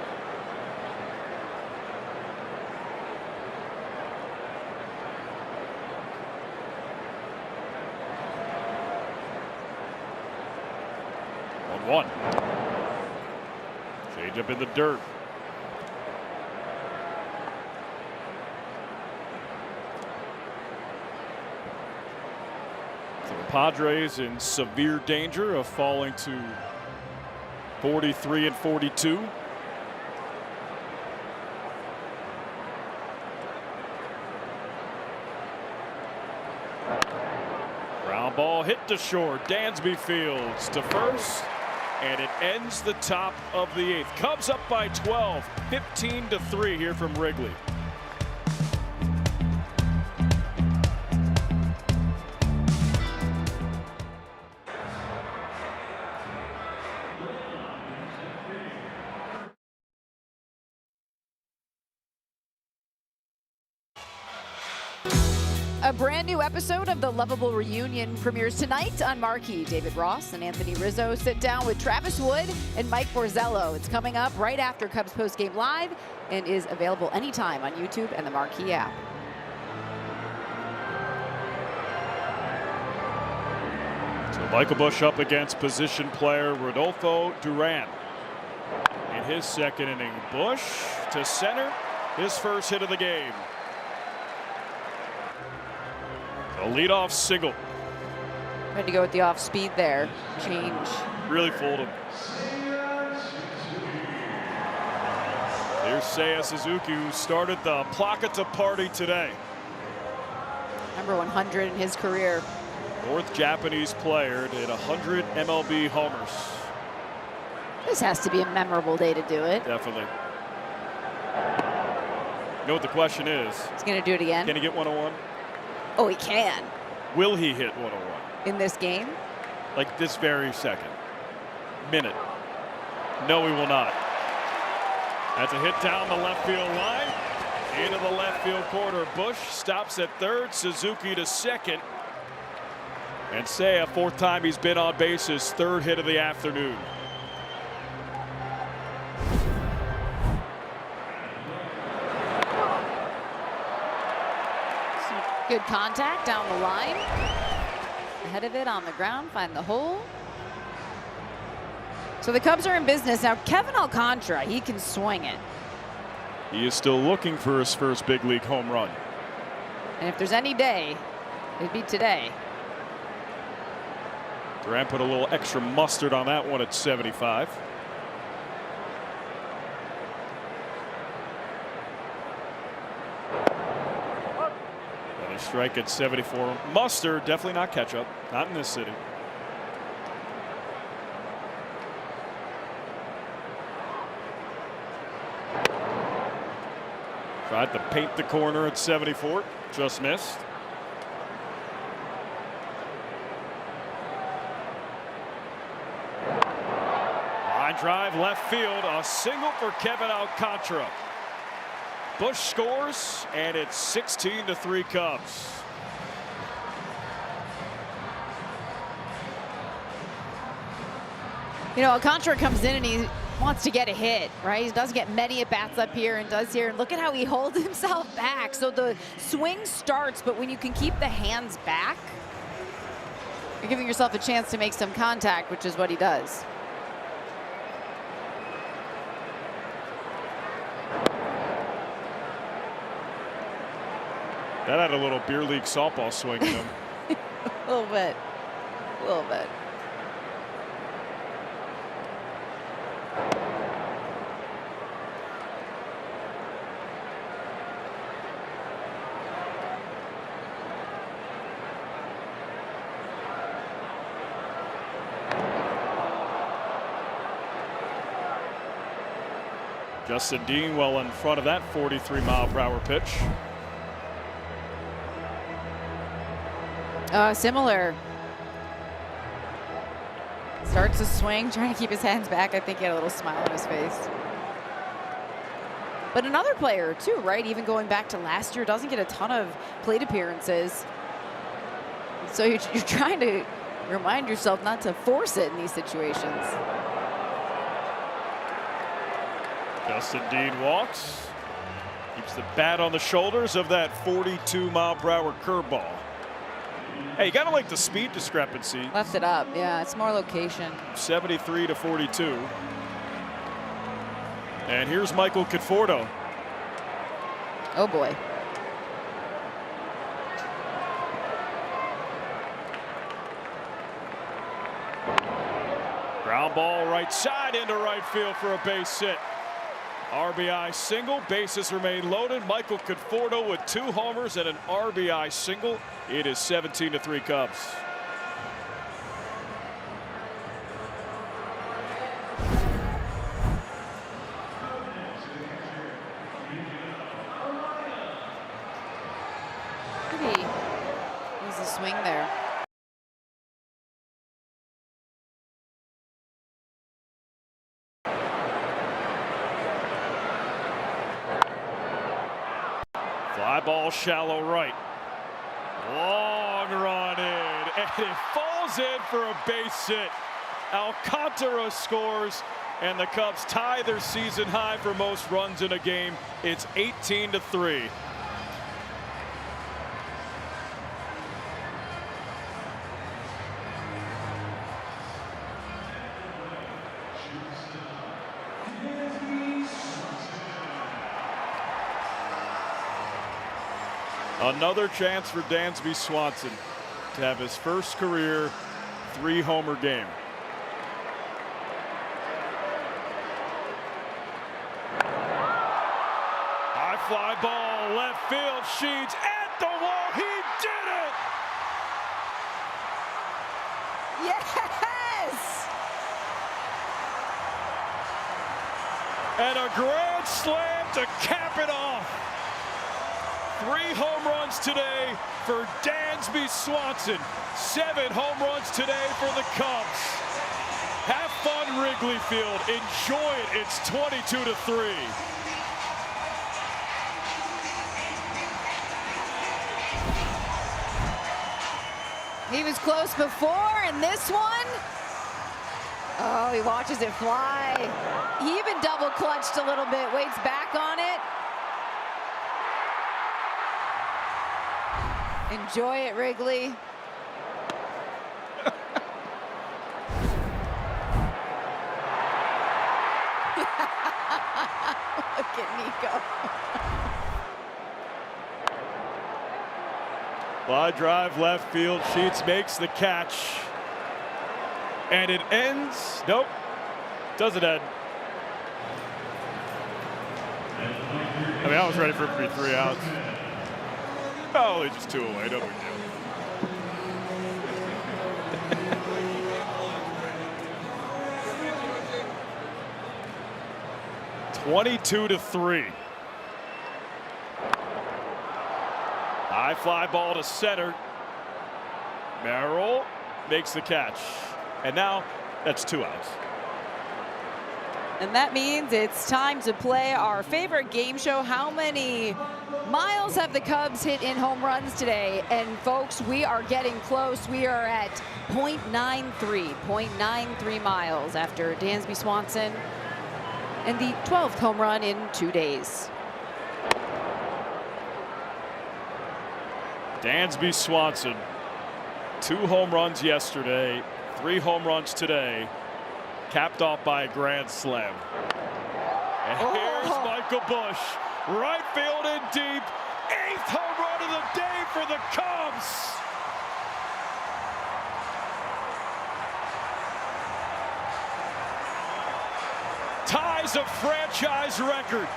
One. Change up in the dirt. So the Padres in severe danger of falling to 43 and 42. Ground ball hit to short. Dansby fields to first. And it ends the top of the 8th. Cubs up by 12, 15-3 here from Wrigley. A brand new episode of The Lovable Reunion premieres tonight on Marquee. David Ross and Anthony Rizzo sit down with Travis Wood and Mike Borzello. It's coming up right after Cubs Postgame Live and is available anytime on YouTube and the Marquee app. So Michael Busch up against position player Rodolfo Duran. In his second inning, Busch to center, his first hit of the game. A leadoff single. Tried to go with the off speed there. Change. Really fooled him. Here's Seiya Suzuki, who started the Placata party today. Number 100 in his career. Fourth Japanese player to hit 100 MLB homers. This has to be a memorable day to do it. Definitely. You know what the question is? He's going to do it again. Can he get 101? Oh, he can. Will he hit 101? In this game? Like this very second. Minute. No, he will not. That's a hit down the left field line. Into the left field corner. Busch stops at third. Suzuki to second. And Seiya, fourth time he's been on base, his third hit of the afternoon. Good contact down the line. Ahead of it on the ground, find the hole. So the Cubs are in business. Now Kevin Alcantara, he can swing it. He is still looking for his first big league home run. And if there's any day, it'd be today. Durant put a little extra mustard on that one at 75. Strike at 74. Mustard, definitely not ketchup. Not in this city. Tried to paint the corner at 74. Just missed. Line drive left field. A single for Kevin Alcantara. Busch scores, and it's 16-3 Cubs. You know, Alcantara comes in and he wants to get a hit, right? He doesn't get many at bats up here and does here. And look at how he holds himself back. So the swing starts, but when you can keep the hands back, you're giving yourself a chance to make some contact, which is what he does. That had a little beer league softball swing in him. A little bit. A little bit. Justin Dean well in front of that 43-mile-per-hour pitch. Similar. Starts to swing, trying to keep his hands back. I think he had a little smile on his face. But another player too, right? Even going back to last year, doesn't get a ton of plate appearances. So you're trying to remind yourself not to force it in these situations. Justin Dean walks. Keeps the bat on the shoulders of that 42-mile-per-hour curveball. Hey, you gotta like the speed discrepancy. Left it up. Yeah, it's more location. 73 to 42. And here's Michael Conforto. Oh boy. Ground ball right side into right field for a base hit. RBI single, bases remain loaded. Michael Conforto with 2 homers and an RBI single. It is 17-3 Cubs. Maybe he's a swing there. Fly ball shallow right. Long run in, and it falls in for a base hit. Alcantara scores, and the Cubs tie their season high for most runs in a game. It's 18-3. Another chance for Dansby Swanson to have his first career 3-homer game. High fly ball, left field, Sheets at the wall. He did it! Yes! And a grand slam to cap it off. 3 home runs today for Dansby Swanson. 7 home runs today for the Cubs. Have fun, Wrigley Field. Enjoy it. It's 22-3. He was close before, and this one, oh, he watches it fly. He even double clutched a little bit, waits back on it. Enjoy it, Wrigley. Look at Nico. Fly drive left field. Sheets makes the catch. And it ends. Nope. Doesn't end. I mean, I was ready for it to be 3 outs. Oh, they're just 2 away. No big deal. (22-3). High fly ball to center. Merrill makes the catch. And now that's 2 outs. And that means it's time to play our favorite game show. How many miles have the Cubs hit in home runs today? And folks, we are getting close. We are at .93 miles after Dansby Swanson and the 12th home run in 2 days. Dansby Swanson, 2 home runs yesterday, 3 home runs today, capped off by a grand slam. And here's Michael Busch, right field and deep, 8th home run of the day for the Cubs. Ties a franchise record.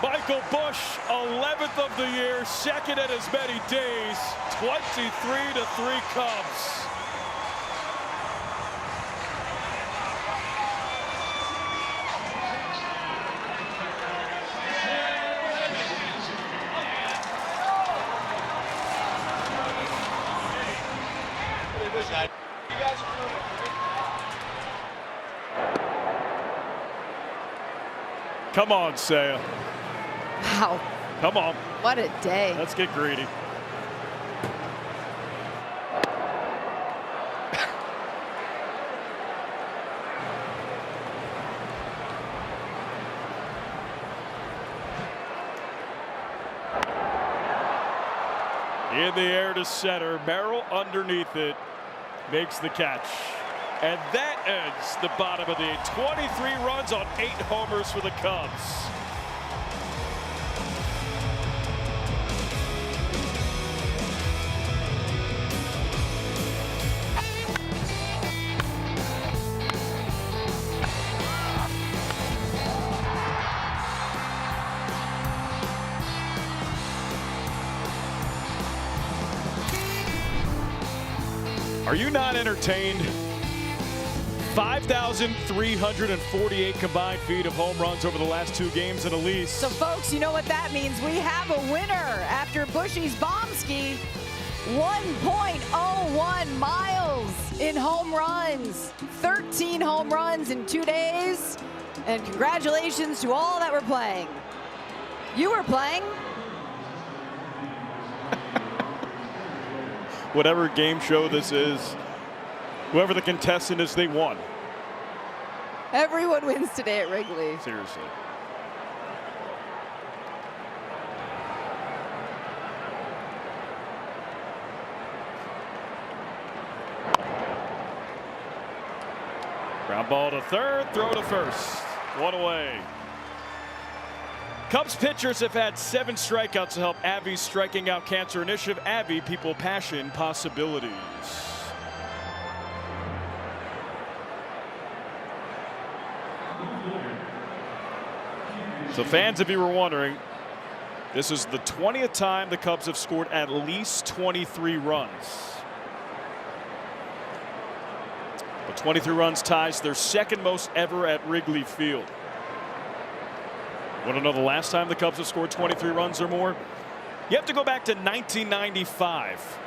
Michael Busch, 11th of the year, 2nd in as many days, 23-3 Cubs. Come on, Saya. Wow. Come on. What a day. Let's get greedy. In the air to center. Merrill underneath it. Makes the catch. And that ends the bottom of the 8th. 23 runs on 8 homers for the Cubs. Are you not entertained? 5,348 combined feet of home runs over the last 2 games in a lease. So, folks, you know what that means. We have a winner after Bushy's bomb ski. 1.01 miles in home runs. 13 home runs in 2 days. And congratulations to all that were playing. You were playing. Whatever game show this is, whoever the contestant is, they won. Everyone wins today at Wrigley. Seriously. Ground ball to third, throw to first. 1 away. Cubs pitchers have had 7 strikeouts to help Avi's striking out cancer initiative. Avi, people, passion, possibilities. So fans, if you were wondering, this is the 20th time the Cubs have scored at least 23 runs. But 23 runs ties their 2nd most ever at Wrigley Field. Want to know the last time the Cubs have scored 23 runs or more? You have to go back to 1995.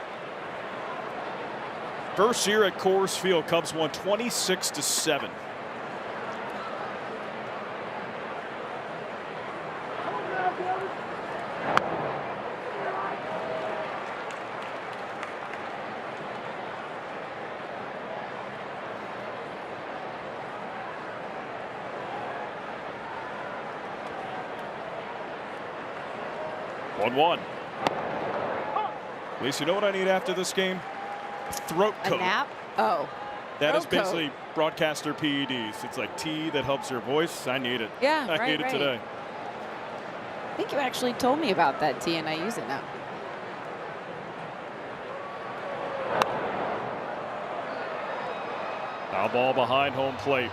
First year at Coors Field, Cubs won 26-7. One. At least you know what I need after this game? Throat coat. A nap? Oh. That is Throat coat. basically broadcaster PEDs. It's like tea that helps your voice. I need it. Yeah, I need it today. I think you actually told me about that tea, and I use it now. Foul ball behind home plate.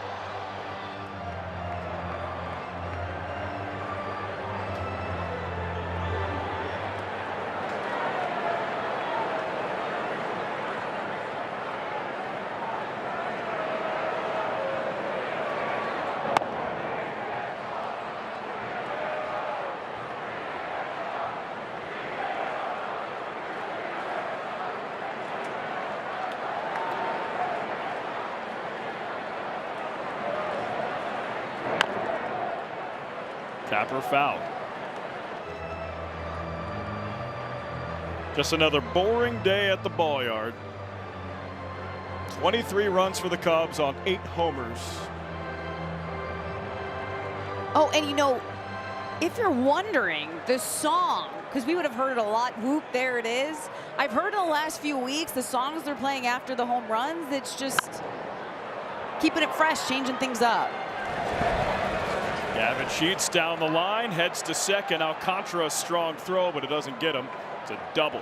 Tapper foul. Just another boring day at the ball yard. 23 runs for the Cubs on 8 homers. Oh, and you know, if you're wondering, the song, because we would have heard it a lot, Whoop, There It Is. I've heard in the last few weeks, the songs they're playing after the home runs, it's just keeping it fresh, changing things up. Gavin Sheets down the line, heads to second. Alcantara, a strong throw, but it doesn't get him. It's a double.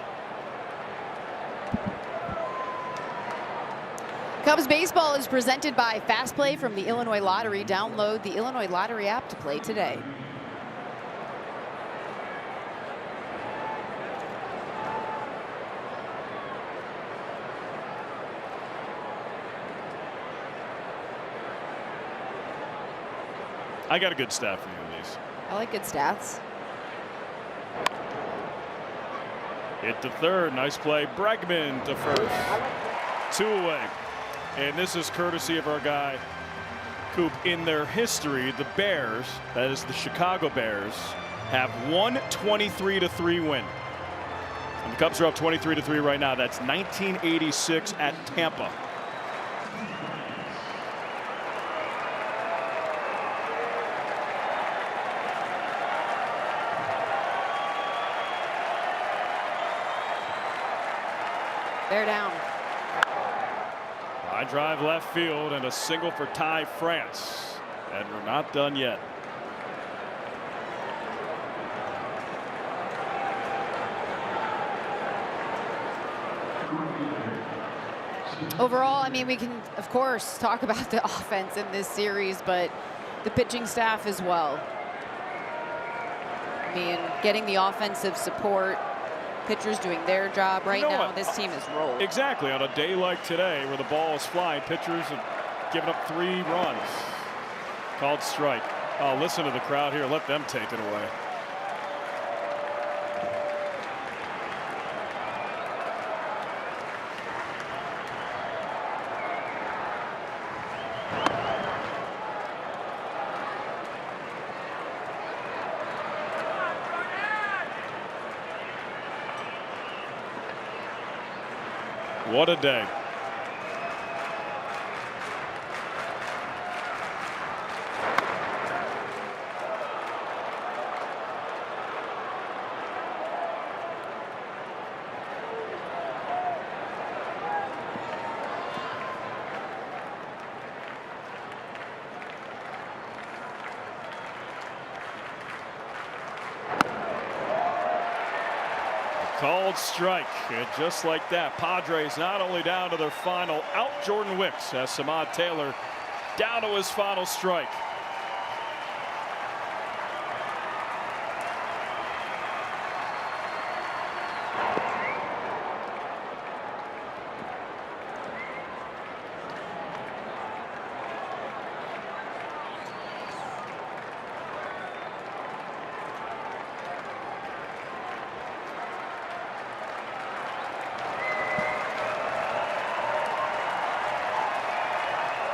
Cubs baseball is presented by Fast Play from the Illinois Lottery. Download the Illinois Lottery app to play today. I got a good stat for you in these. I like good stats. Hit to third. Nice play. Bregman to first. 2 away. And this is courtesy of our guy, Coop. In their history, the Bears, that is the Chicago Bears, have one 23-3 win. And the Cubs are up 23-3 right now. That's 1986 at Tampa. They're down. High drive left field and a single for Ty France. And we're not done yet. Overall, I mean, we can, of course, talk about the offense in this series, but the pitching staff as well. I mean, getting the offensive support, pitchers doing their job right now. What? This team is rolled. Exactly. On a day like today where the ball is flying, pitchers have given up 3 runs. Called strike. Oh, listen to the crowd here. Let them take it away. What a day. Called strike, and just like that, Padres not only down to their final out Jordan Wicks as Samad Taylor down to his final strike.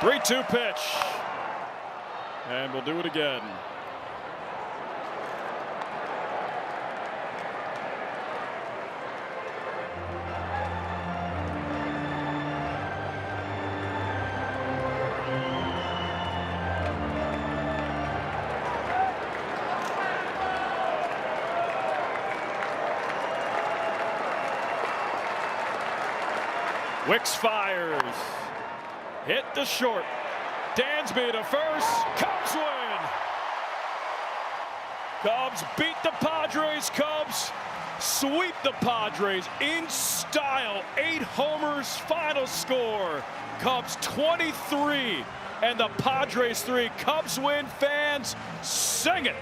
Three-two pitch, and we'll do it again. Wicks fires. Hit the short. Dansby to first. Cubs win. Cubs beat the Padres. Cubs sweep the Padres in style. 8 homers, final score. Cubs 23 and the Padres 3. Cubs win. Fans, sing it.